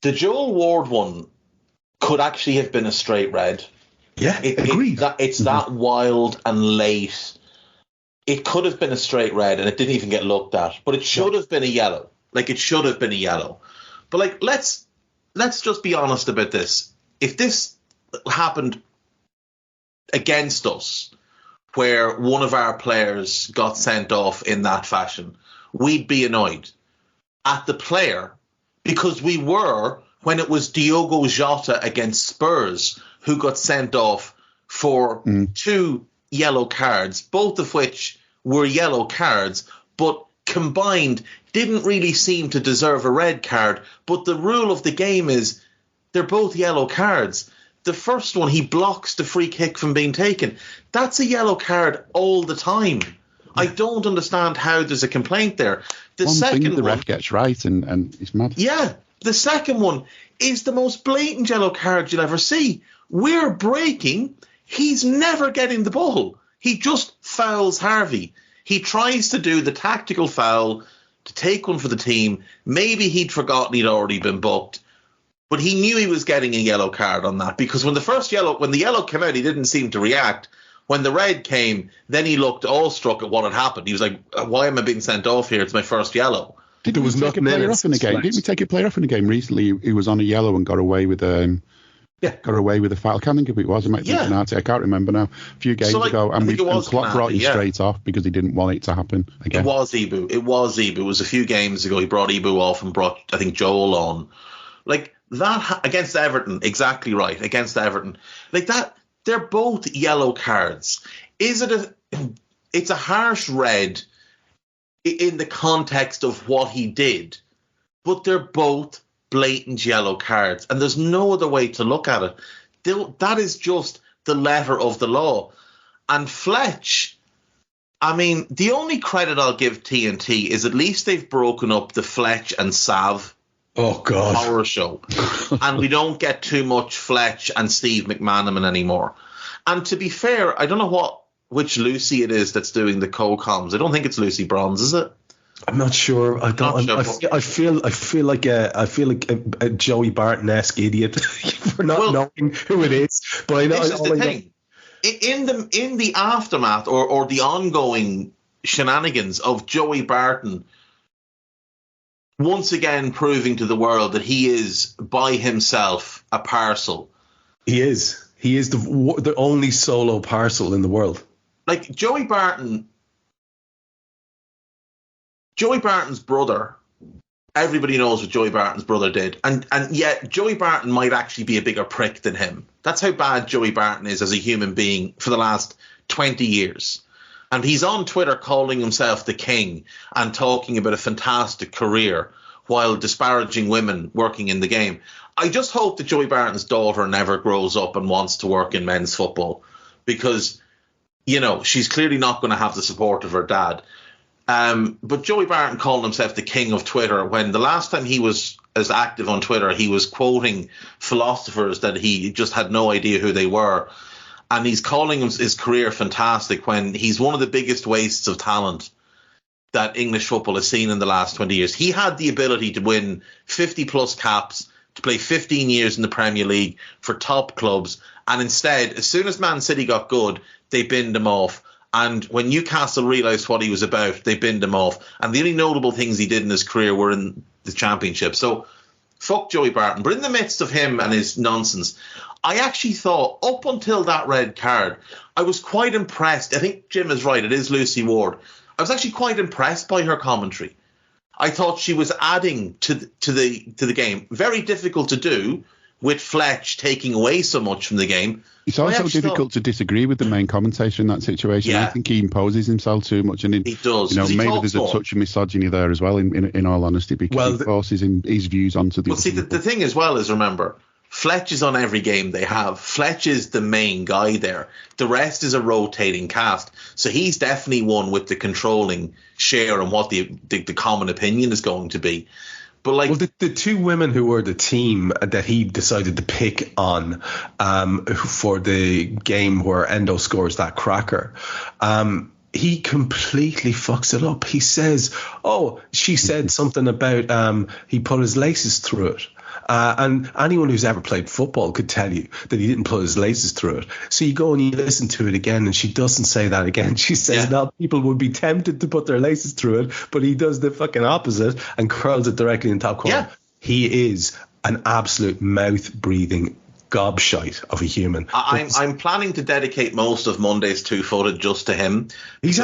The Joel Ward one could actually have been a straight red.
Yeah, agreed.
It's that wild and late. It could have been a straight red, and it didn't even get looked at. But it should have been a yellow. Like, it should have been a yellow. But, like, let's just be honest about this. If this happened against us, where one of our players got sent off in that fashion, we'd be annoyed at the player, because we were when it was Diogo Jota against Spurs who got sent off for 2 yellow cards, both of which were yellow cards, but combined didn't really seem to deserve a red card. But the rule of the game is they're both yellow cards. The first one, he blocks the free kick from being taken. That's a yellow card all the time. I don't understand how there's a complaint there. The second
thing the
one,
ref gets right, and it's mad.
Yeah, the second one is the most blatant yellow card you'll ever see. We're breaking. He's never getting the ball. He just fouls Harvey. He tries to do the tactical foul to take one for the team. Maybe he'd forgotten he'd already been booked, But he knew he was getting a yellow card on that, because when the yellow came out, he didn't seem to react. When the red came, then he looked awestruck at what had happened. He was like, why am I being sent off here? It's my first yellow.
Didn't we take a player off in the game? Didn't we take a player off in the game recently? He was on a yellow and got away with a foul. I can't think of who it was. It might be Canate. I can't remember now. A few games ago, and Klopp brought him straight off because he didn't want it to happen again.
It was Ibu. It was a few games ago. He brought Ibu off and brought, I think, Joel on. Like that against Everton, exactly right. Against Everton, like that, they're both yellow cards. It's a harsh red in the context of what he did, but they're both blatant yellow cards, and there's no other way to look at it. That is just the letter of the law. And Fletch, I mean, the only credit I'll give TNT is at least they've broken up the Fletch and Sav horror show, and we don't get too much Fletch and Steve McManaman anymore. And to be fair, I don't know which Lucy it is that's doing the co-coms. I don't think it's Lucy Bronze, is it?
I'm not sure. I feel like a Joey Barton-esque idiot for not knowing who it is. But I know.
This is the thing. In the aftermath or the ongoing shenanigans of Joey Barton once again proving to the world that he is by himself a parcel.
He is. He is the only solo parcel in the world.
Like Joey Barton's brother, everybody knows what Joey Barton's brother did. And yet Joey Barton might actually be a bigger prick than him. That's how bad Joey Barton is as a human being for the last 20 years. And he's on Twitter calling himself the king and talking about a fantastic career while disparaging women working in the game. I just hope that Joey Barton's daughter never grows up and wants to work in men's football, because, you know, she's clearly not going to have the support of her dad. But Joey Barton called himself the king of Twitter when the last time he was as active on Twitter, he was quoting philosophers that he just had no idea who they were. And he's calling his career fantastic when he's one of the biggest wastes of talent that English football has seen in the last 20 years. He had the ability to win 50-plus caps, to play 15 years in the Premier League for top clubs. And instead, as soon as Man City got good, they binned him off. And when Newcastle realised what he was about, they binned him off. And the only notable things he did in his career were in the Championship. So, fuck Joey Barton. But in the midst of him and his nonsense, I actually thought, up until that red card, I was quite impressed. I think Jim is right. It is Lucy Ward. I was actually quite impressed by her commentary. I thought she was adding to the game. Very difficult to do with Fletch taking away so much from the game.
It's also difficult to disagree with the main commentator in that situation. Yeah. I think he imposes himself too much, and
he does.
You know, maybe there's a touch of misogyny there as well. In all honesty, because he forces his views onto the.
Well, see, the thing as well is, remember, Fletch is on every game they have. Fletch is the main guy there. The rest is a rotating cast. So he's definitely one with the controlling share and what the common opinion is going to be. But like,
well, the two women who were the team that he decided to pick on for the game where Endo scores that cracker, he completely fucks it up. He says, she said something about he put his laces through it. And anyone who's ever played football could tell you that he didn't put his laces through it. So you go and you listen to it again, and she doesn't say that again. She says, now people would be tempted to put their laces through it, but he does the fucking opposite and curls it directly in top corner. Yeah. He is an absolute mouth-breathing gobshite of a human.
I'm planning to dedicate most of Monday's two-footed just to him.
He's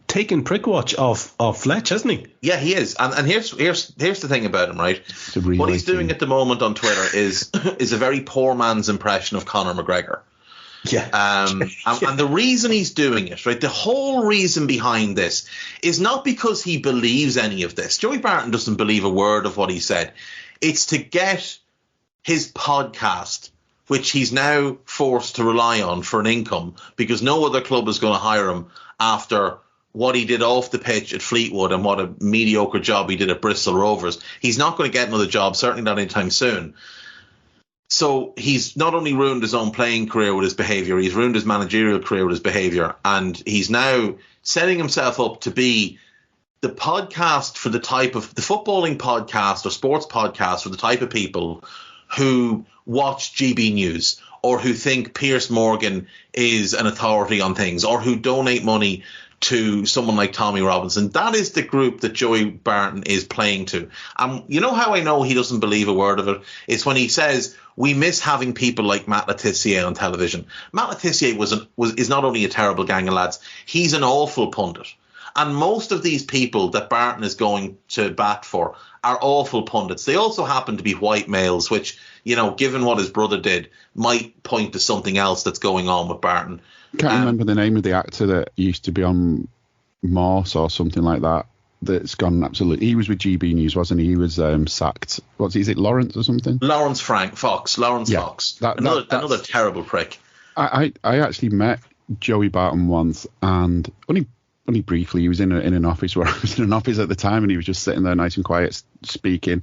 taken prick watch off Fletch, hasn't he?
Yeah, he is. And here's the thing about him, right? What he's doing at the moment on Twitter is a very poor man's impression of Conor McGregor.
Yeah.
And the reason he's doing it, right, the whole reason behind this is not because he believes any of this. Joey Barton doesn't believe a word of what he said. It's to get his podcast, which he's now forced to rely on for an income because no other club is going to hire him after what he did off the pitch at Fleetwood and what a mediocre job he did at Bristol Rovers. He's not going to get another job, certainly not anytime soon. So he's not only ruined his own playing career with his behaviour, he's ruined his managerial career with his behaviour, and he's now setting himself up to be the podcast for the footballing podcast or sports podcast for the type of people who watch GB News or who think Piers Morgan is an authority on things or who donate money to someone like Tommy Robinson. That is the group that Joey Barton is playing to. You know how I know he doesn't believe a word of it? It's when he says, we miss having people like Matt Le Tissier on television. Matt Le Tissier is not only a terrible gang of lads, he's an awful pundit. And most of these people that Barton is going to bat for are awful pundits. They also happen to be white males, which, you know, given what his brother did, might point to something else that's going on with Barton.
Can't remember the name of the actor that used to be on Morse or something like that. That's gone absolutely. He was with GB News, wasn't he? He was sacked. Is it Lawrence or something?
Lawrence Fox. Another terrible prick.
I actually met Joey Barton once, and only briefly. He was in an office where I was in an office at the time, and he was just sitting there, nice and quiet, speaking.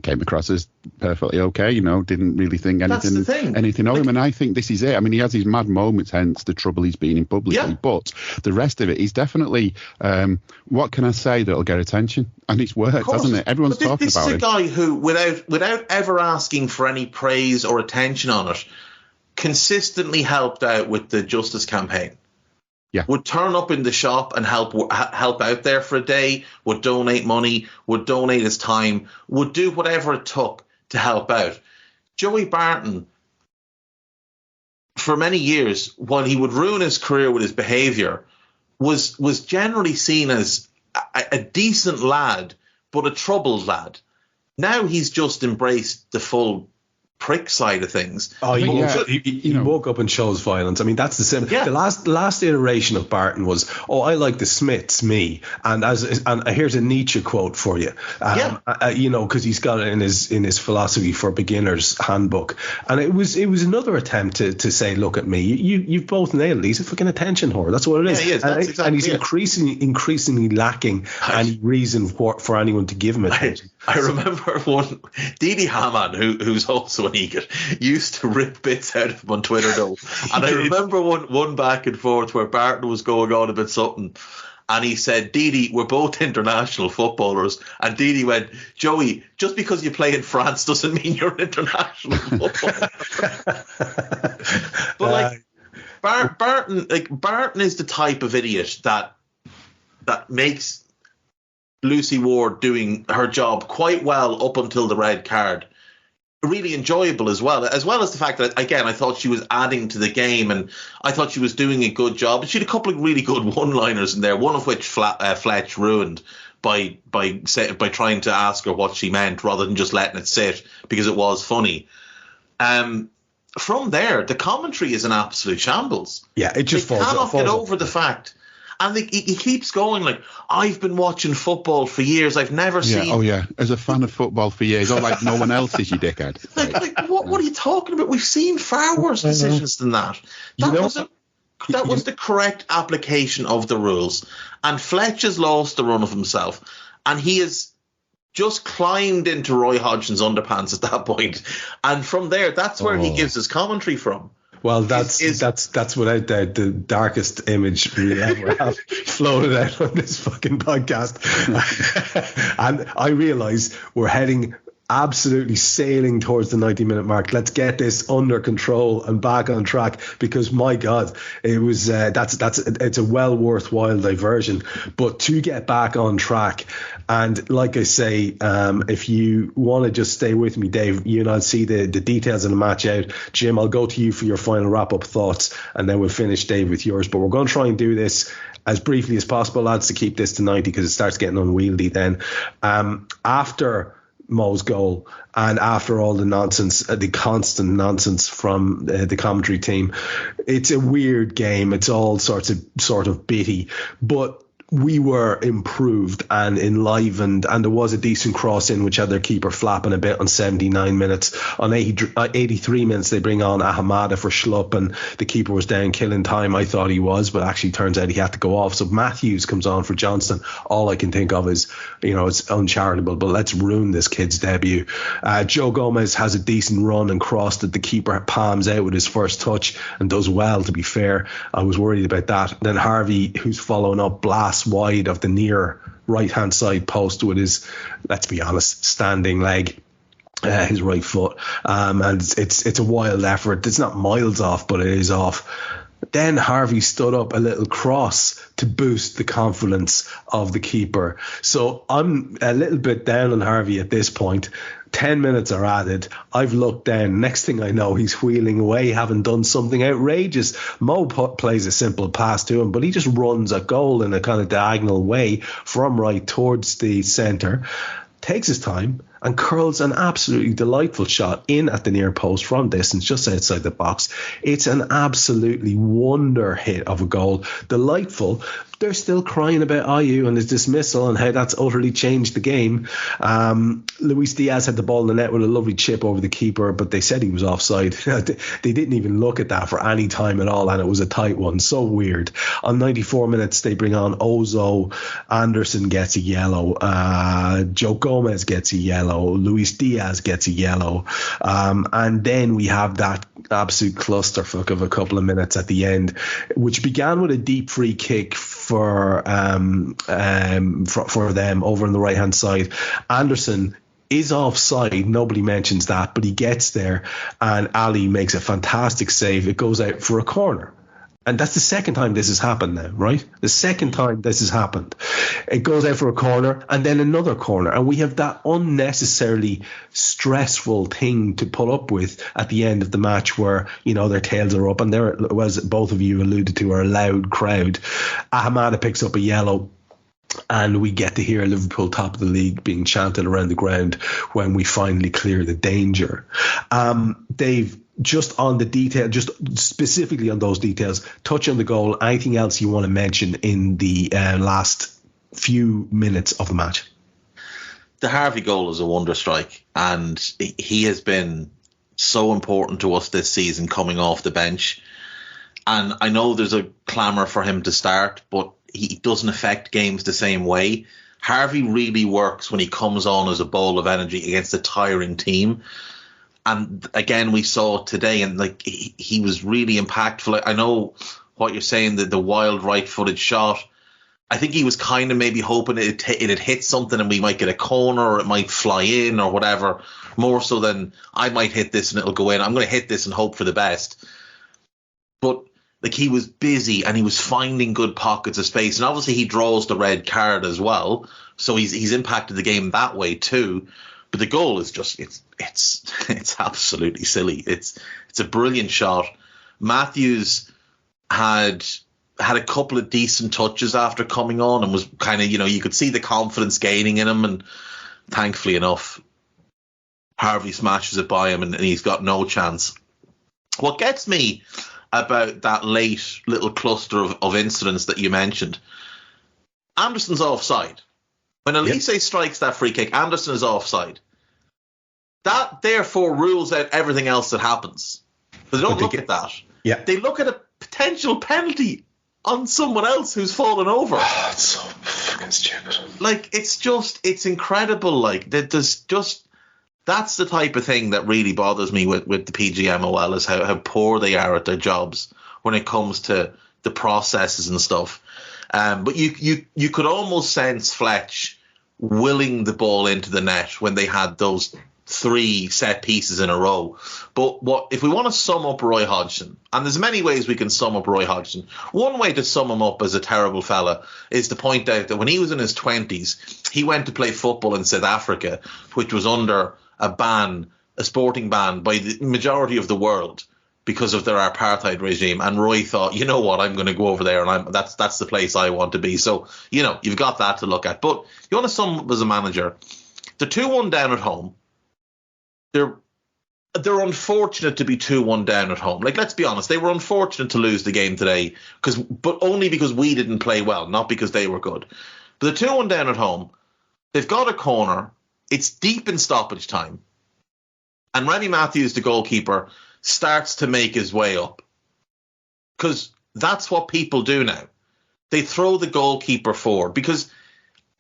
Came across as perfectly okay, you know, didn't really think anything of him. And I think this is it. I mean, he has his mad moments, hence the trouble he's been in publicly. But the rest of it, he's definitely, what can I say that'll get attention? And it's worked, hasn't it? Everyone's talking about it.
This is a guy who, without ever asking for any praise or attention on it, consistently helped out with the Justice campaign.
Yeah.
Would turn up in the shop and help out there for a day, would donate money, would donate his time, would do whatever it took to help out. Joey Barton, for many years, while he would ruin his career with his behaviour, was generally seen as a decent lad, but a troubled lad. Now he's just embraced the full prick side of things.
He woke up and chose violence. I mean, that's the same. Yeah. The last iteration of Barton was, I like the Smiths, me. And here's a Nietzsche quote for you. You know, because he's got it in his philosophy for beginners handbook. And it was another attempt to say, look at me. You've both nailed it. He's a fucking attention whore. That's what it is.
Yeah, he is.
And he's increasingly lacking any reason for anyone to give him attention.
I remember one, Didi Hamann, who's also an EGOT, used to rip bits out of him on Twitter though. And I remember one back and forth where Barton was going on about something, and he said, Didi, we're both international footballers. And Didi went, Joey, just because you play in France doesn't mean you're an international footballer. But Barton is the type of idiot that makes Lucy Ward doing her job quite well up until the red card really enjoyable as well as the fact that, again, I thought she was adding to the game and I thought she was doing a good job. And she had a couple of really good one-liners in there, one of which Fletcher ruined by trying to ask her what she meant rather than just letting it sit because it was funny. From there, the commentary is an absolute shambles.
Yeah, it just falls.
They cannot get over the fact. And he keeps going like, I've been watching football for years. I've never seen...
Oh, yeah. As a fan of football for years. Oh, like no one else is, you dickhead.
What are you talking about? We've seen far worse decisions than that. That was the correct application of the rules. And Fletcher's lost the run of himself. And he has just climbed into Roy Hodgson's underpants at that point. And from there, that's where he gives his commentary from.
Well, that's without doubt the darkest image we ever have floated out on this fucking podcast. And I realise we're heading absolutely sailing towards the 90-minute mark. Let's get this under control and back on track because, my God, it was it's a well worthwhile diversion. But to get back on track, and like I say, if you want to just stay with me, Dave, you and I'll see the details of the match out. Jim, I'll go to you for your final wrap-up thoughts, and then we'll finish, Dave, with yours. But we're going to try and do this as briefly as possible, lads, to keep this to 90 because it starts getting unwieldy then. After Mo's goal and after all the nonsense, the constant nonsense from the commentary team, it's a weird game. It's all sort of bitty, but we were improved and enlivened, and there was a decent cross in which had their keeper flapping a bit on 79 minutes. On 83 minutes they bring on Ahamada for Schlupp, and the keeper was down killing time. I thought he was, but actually turns out he had to go off. So Matthews comes on for Johnston. All I can think of is, it's uncharitable, but let's ruin this kid's debut. Joe Gomez has a decent run and cross that the keeper palms out with his first touch and does well, to be fair. I was worried about that. Then Harvey, who's following up, blasts pass wide of the near right-hand side post with his, let's be honest, standing leg. His right foot, and it's a wild effort. It's not miles off, but it is off. Then Harvey stood up a little cross to boost the confidence of the keeper. So I'm a little bit down on Harvey at this point. 10 minutes are added. I've looked down. Next thing I know, he's wheeling away, having done something outrageous. Mo plays a simple pass to him, but he just runs a goal in a kind of diagonal way from right towards the centre. Takes his time and curls an absolutely delightful shot in at the near post from distance, just outside the box. It's an absolutely wonder hit of a goal. Delightful. They're still crying about Ayew and his dismissal and how that's utterly changed the game. Luis Diaz had the ball in the net with a lovely chip over the keeper, but they said he was offside. They didn't even look at that for any time at all, and it was a tight one. So weird. On 94 minutes, they bring on Ozo. Anderson gets a yellow. Joe Gomez gets a yellow. Luis Diaz gets a yellow. And then we have that absolute clusterfuck of a couple of minutes at the end, which began with a deep free kick for them over on the right hand side. Anderson is offside. Nobody mentions that, but he gets there, and Ali makes a fantastic save. It goes out for a corner. And that's the second time this has happened now, right? The second time this has happened. It goes out for a corner and then another corner. And we have that unnecessarily stressful thing to put up with at the end of the match where, you know, their tails are up. And there, as both of you alluded to, are a loud crowd. Ahmada picks up a yellow. And we get to hear Liverpool top of the league being chanted around the ground when we finally clear the danger. Dave, just on the detail, just specifically on those details, touch on the goal. Anything else you want to mention in the last few minutes of the match?
The Harvey goal is a wonder strike, and he has been so important to us this season coming off the bench. And I know there's a clamour for him to start, but he doesn't affect games the same way. Harvey really works when he comes on as a ball of energy against a tiring team. And again, we saw today, and like he was really impactful. I know what you're saying, the wild right-footed shot. I think he was kind of maybe hoping it'd hit something and we might get a corner or it might fly in or whatever, more so than I might hit this and it'll go in. I'm going to hit this and hope for the best. But like, he was busy and he was finding good pockets of space. And obviously he draws the red card as well, so he's impacted the game that way too. But the goal is just it's absolutely silly. It's a brilliant shot. Matthews had a couple of decent touches after coming on and was kind of, you know, you could see the confidence gaining in him, and thankfully enough, Harvey smashes it by him and he's got no chance. What gets me about that late little cluster of incidents that you mentioned, Anderson's offside. When Elise strikes that free kick, Anderson is offside. That therefore rules out everything else that happens. But they don't look at that.
Yeah.
They look at a potential penalty on someone else who's fallen over.
Oh, it's so fucking stupid.
Like, it's incredible. Like, there's just, that's the type of thing that really bothers me with the PGMOL, is how poor they are at their jobs when it comes to the processes and stuff. But you could almost sense Fletch willing the ball into the net when they had those 3 set pieces in a row. But if we want to sum up Roy Hodgson, and there's many ways we can sum up Roy Hodgson, one way to sum him up as a terrible fella is to point out that when he was in his 20s, he went to play football in South Africa, which was under a sporting ban by the majority of the world because of their apartheid regime. And Roy thought, you know what, I'm going to go over there, and that's the place I want to be. So, you know, you've got that to look at. But you want to sum up as a manager, they're 2-1 down at home. They're unfortunate to be 2-1 down at home. Like, let's be honest, they were unfortunate to lose the game today, but only because we didn't play well, not because they were good. But they're 2-1 down at home. They've got a corner. It's deep in stoppage time. And Remy Matthews, the goalkeeper, starts to make his way up. Because that's what people do now. They throw the goalkeeper forward. Because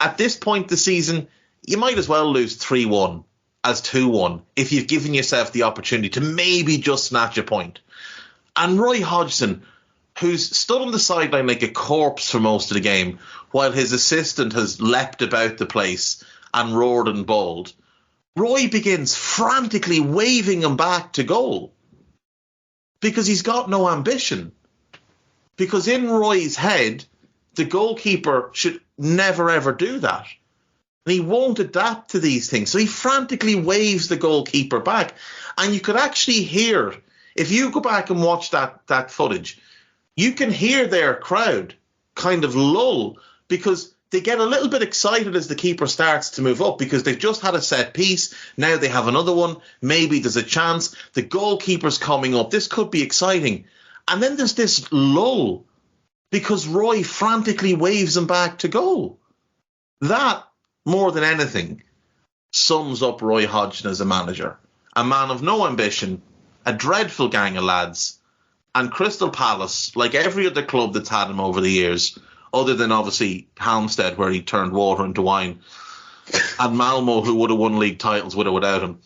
at this point the season, you might as well lose 3-1 as 2-1 if you've given yourself the opportunity to maybe just snatch a point. And Roy Hodgson who's stood on the sideline like a corpse for most of the game, while his assistant has leapt about the place and roared and bawled, Roy begins frantically waving him back to goal because he's got no ambition. Because in Roy's head, the goalkeeper should never, ever do that. And he won't adapt to these things. So he frantically waves the goalkeeper back. And you could actually hear, if you go back and watch that footage, you can hear their crowd kind of lull because they get a little bit excited as the keeper starts to move up because they've just had a set piece. Now they have another one. Maybe there's a chance. The goalkeeper's coming up. This could be exciting. And then there's this lull because Roy frantically waves him back to goal. That, more than anything, sums up Roy Hodgson as a manager. A man of no ambition, a dreadful gang of lads, and Crystal Palace, like every other club that's had him over the years, other than obviously Halmstad, where he turned water into wine, and Malmo, who would have won league titles with or without him,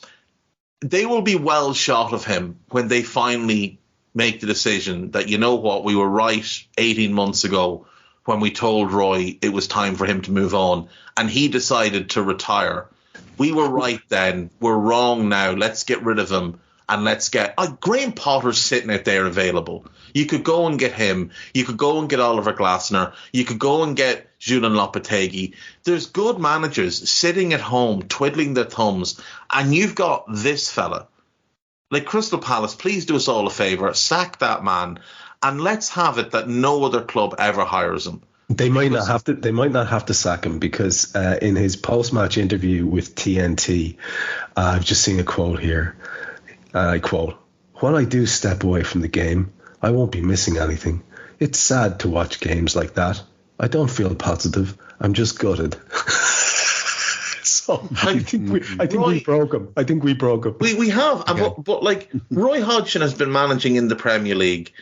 they will be well shot of him when they finally make the decision that, you know what, we were right 18 months ago when we told Roy it was time for him to move on, and he decided to retire. We were right then. We're wrong now. Let's get rid of him. And let's get... Graham Potter's sitting out there available. You could go and get him. You could go and get Oliver Glasner. You could go and get Julian Lopetegui. There's good managers sitting at home, twiddling their thumbs. And you've got this fella. Like Crystal Palace, please do us all a favour. Sack that man. And let's have it that no other club ever hires him.
They might not have to sack him because in his post-match interview with TNT, I've just seen a quote here. I quote, "When I do step away from the game, I won't be missing anything. It's sad to watch games like that. I don't feel positive. I'm just gutted." So I think we broke him. I think we broke him.
We have, but like Roy Hodgson has been managing in the Premier League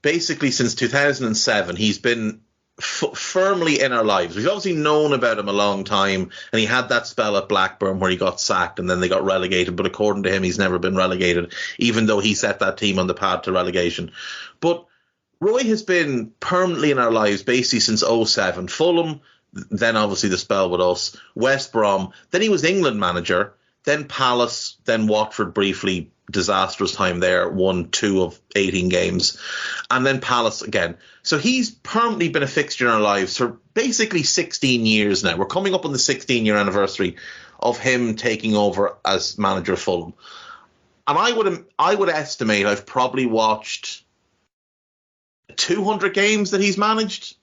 basically since 2007. He's been firmly in our lives. We've obviously known about him a long time, and he had that spell at Blackburn where he got sacked and then they got relegated, but according to him he's never been relegated, even though he set that team on the path to relegation. But Roy has been permanently in our lives basically since 2007. Fulham, then obviously the spell with us, West Brom, then he was England manager, then Palace, then Watford briefly, disastrous time there, won 2 of 18 games, and then Palace again. So he's permanently been a fixture in our lives for basically 16 years now. We're coming up on the 16-year anniversary of him taking over as manager of Fulham. And I would estimate I've probably watched 200 games that he's managed.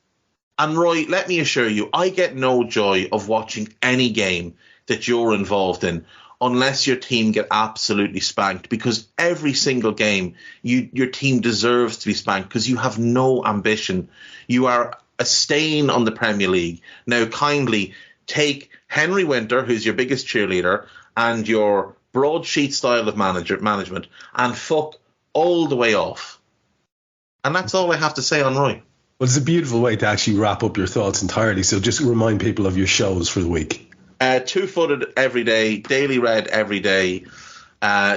And Roy, let me assure you, I get no joy of watching any game that you're involved in unless your team get absolutely spanked, because every single game your team deserves to be spanked because you have no ambition. You are a stain on the Premier League. Now, kindly take Henry Winter, who's your biggest cheerleader, and your broadsheet style of management, and fuck all the way off. And that's all I have to say on Roy.
Well, it's a beautiful way to actually wrap up your thoughts entirely. So just remind people of your shows for the week.
Two-footed every day, Daily Red every day.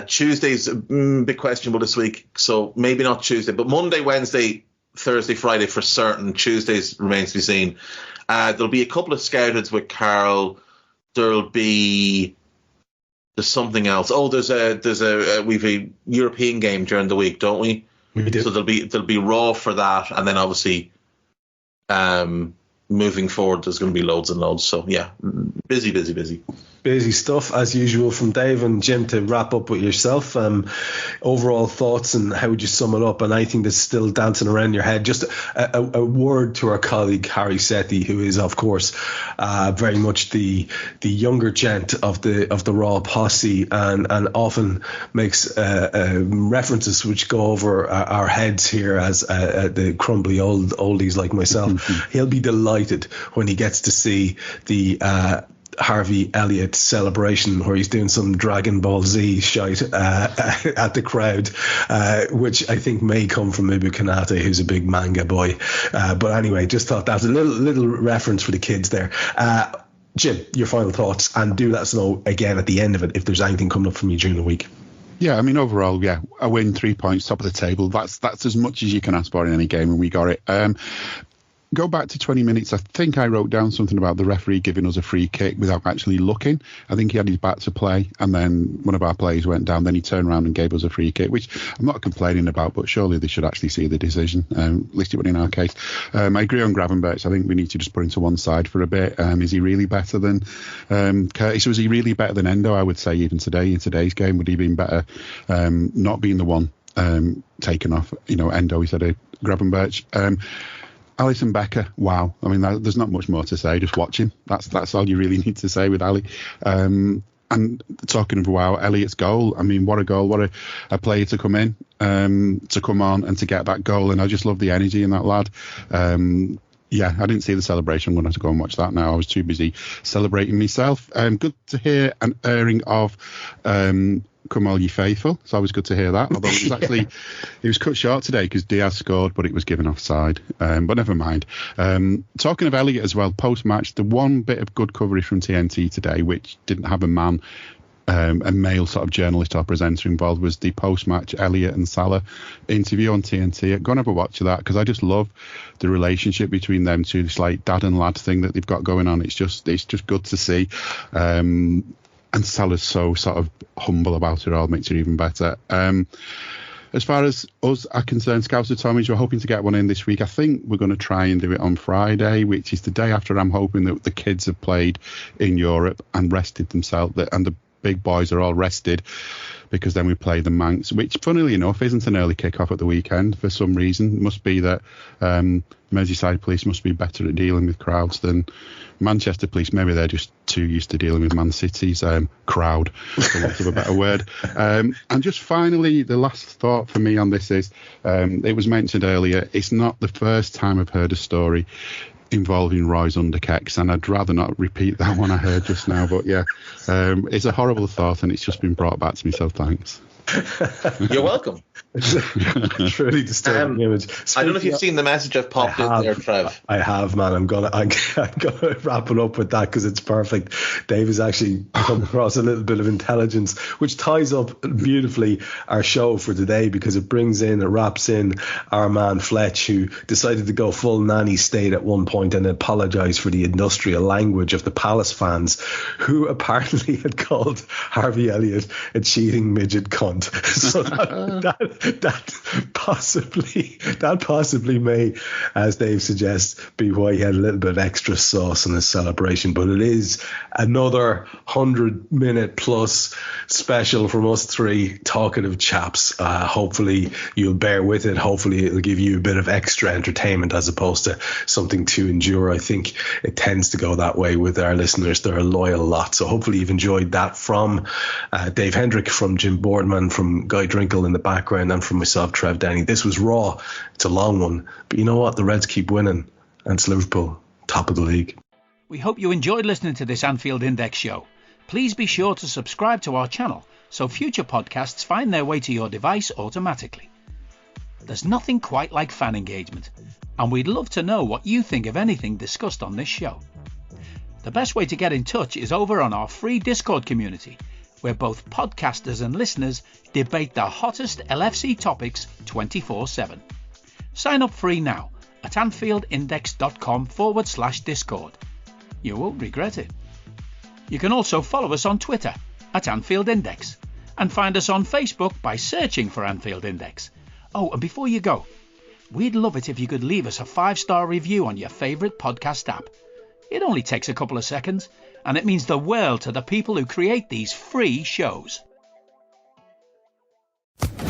Tuesday's a bit questionable this week, so maybe not Tuesday, but Monday, Wednesday, Thursday, Friday for certain. Tuesdays remains to be seen. There'll be a couple of Scouteds with Carl. There's something else. Oh, we've a European game during the week, don't we?
We do.
So there'll be Raw for that, and then obviously moving forward, there's going to be loads and loads. So, yeah, busy. Busy stuff, as usual, from Dave and Jim. To wrap up with yourself, overall thoughts and how would you sum it up? And anything that's still dancing around your head, just a word to our colleague Harry Sethi, who is, of course, very much the younger gent of the Raw posse, and often makes references which go over our heads here as the crumbly oldies like myself. He'll be delighted when he gets to see the Harvey Elliott celebration where he's doing some Dragon Ball Z shite at the crowd, which I think may come from Ibu Kanate, who's a big manga boy. But anyway, just thought that was a little reference for the kids there. Jim, your final thoughts, and do let us know again at the end of it if there's anything coming up from you during the week.
Yeah, I mean, overall, yeah, a win, 3 points, top of the table. That's as much as you can ask for in any game, and we got it. Go back to 20 minutes. I think I wrote down something about the referee giving us a free kick without actually looking. I think he had his back to play, and then one of our players went down. Then he turned around and gave us a free kick, which I'm not complaining about, but surely they should actually see the decision. At least it went in our case. I agree on Gravenberch. I think we need to just put him to one side for a bit. Is he really better than Curtis? Was he really better than Endo? I would say even today, in today's game, would he have been better not being the one taken off, Endo instead of Gravenberch? Alisson Becker, wow. I mean, there's not much more to say. Just watch him. That's all you really need to say with Ali. And talking of wow, Elliott's goal. I mean, what a goal. What a player to come in, to come on and to get that goal. And I just love the energy in that lad. Yeah, I didn't see the celebration. I'm going to have to go and watch that now. I was too busy celebrating myself. Good to hear an airing of Come All Ye Faithful. So it was good to hear that. Although it was actually, it was cut short today because Diaz scored, but it was given offside. But never mind. Talking of Elliott as well, post-match, the one bit of good coverage from TNT today, which didn't have a male sort of journalist or presenter involved, was the post-match Elliott and Salah interview on TNT. Go and have a watch of that because I just love the relationship between them two. This like dad and lad thing that they've got going on. It's just good to see. And Salah's so sort of humble about it all, makes it even better. As far as us are concerned, Scouts of Tommy's, we're hoping to get one in this week. I think we're going to try and do it on Friday, which is the day after I'm hoping that the kids have played in Europe and rested themselves, and the big boys are all rested, because then we play the Manx, which, funnily enough, isn't an early kick-off at the weekend for some reason. It must be that Merseyside police must be better at dealing with crowds than Manchester police. Maybe they're just too used to dealing with Man City's crowd, for want of a better word. And just finally, the last thought for me on this is, it was mentioned earlier, it's not the first time I've heard a story involving Roy's underkecks, and I'd rather not repeat that one I heard just now, but yeah, it's a horrible thought and it's just been brought back to me, so thanks.
You're welcome.
Truly disturbing image.
I don't know if you've seen the message I've popped in there, Trev.
I have, man. I'm gonna wrap it up with that because it's perfect. Dave has actually come across a little bit of intelligence, which ties up beautifully our show for today, because it wraps in our man Fletch, who decided to go full nanny state at one point and apologise for the industrial language of the Palace fans, who apparently had called Harvey Elliott a cheating midget cunt. So that possibly may, as Dave suggests, be why he had a little bit of extra sauce in his celebration. But it is another 100-minute plus special from us three talkative chaps. Hopefully you'll bear with it. Hopefully it'll give you a bit of extra entertainment as opposed to something to endure. I think it tends to go that way with our listeners. They're a loyal lot. So hopefully you've enjoyed that from Dave Hendrick, from Jim Boardman, from Guy Drinkle in the background, and from myself, Trev Downey. This was raw. It's a long one, but you know what? The Reds keep winning, and it's Liverpool, top of the league.
We hope you enjoyed listening to this Anfield Index show. Please be sure to subscribe to our channel so future podcasts find their way to your device automatically. There's nothing quite like fan engagement, and we'd love to know what you think of anything discussed on this show. The best way to get in touch is over on our free Discord community, where both podcasters and listeners debate the hottest LFC topics 24/7. Sign up free now at AnfieldIndex.com/Discord. You won't regret it. You can also follow us on Twitter at Anfield Index, and find us on Facebook by searching for Anfield Index. Oh, and before you go, we'd love it if you could leave us a 5-star review on your favourite podcast app. It only takes a couple of seconds, and it means the world to the people who create these free shows.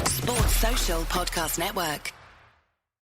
Sports Social Podcast Network.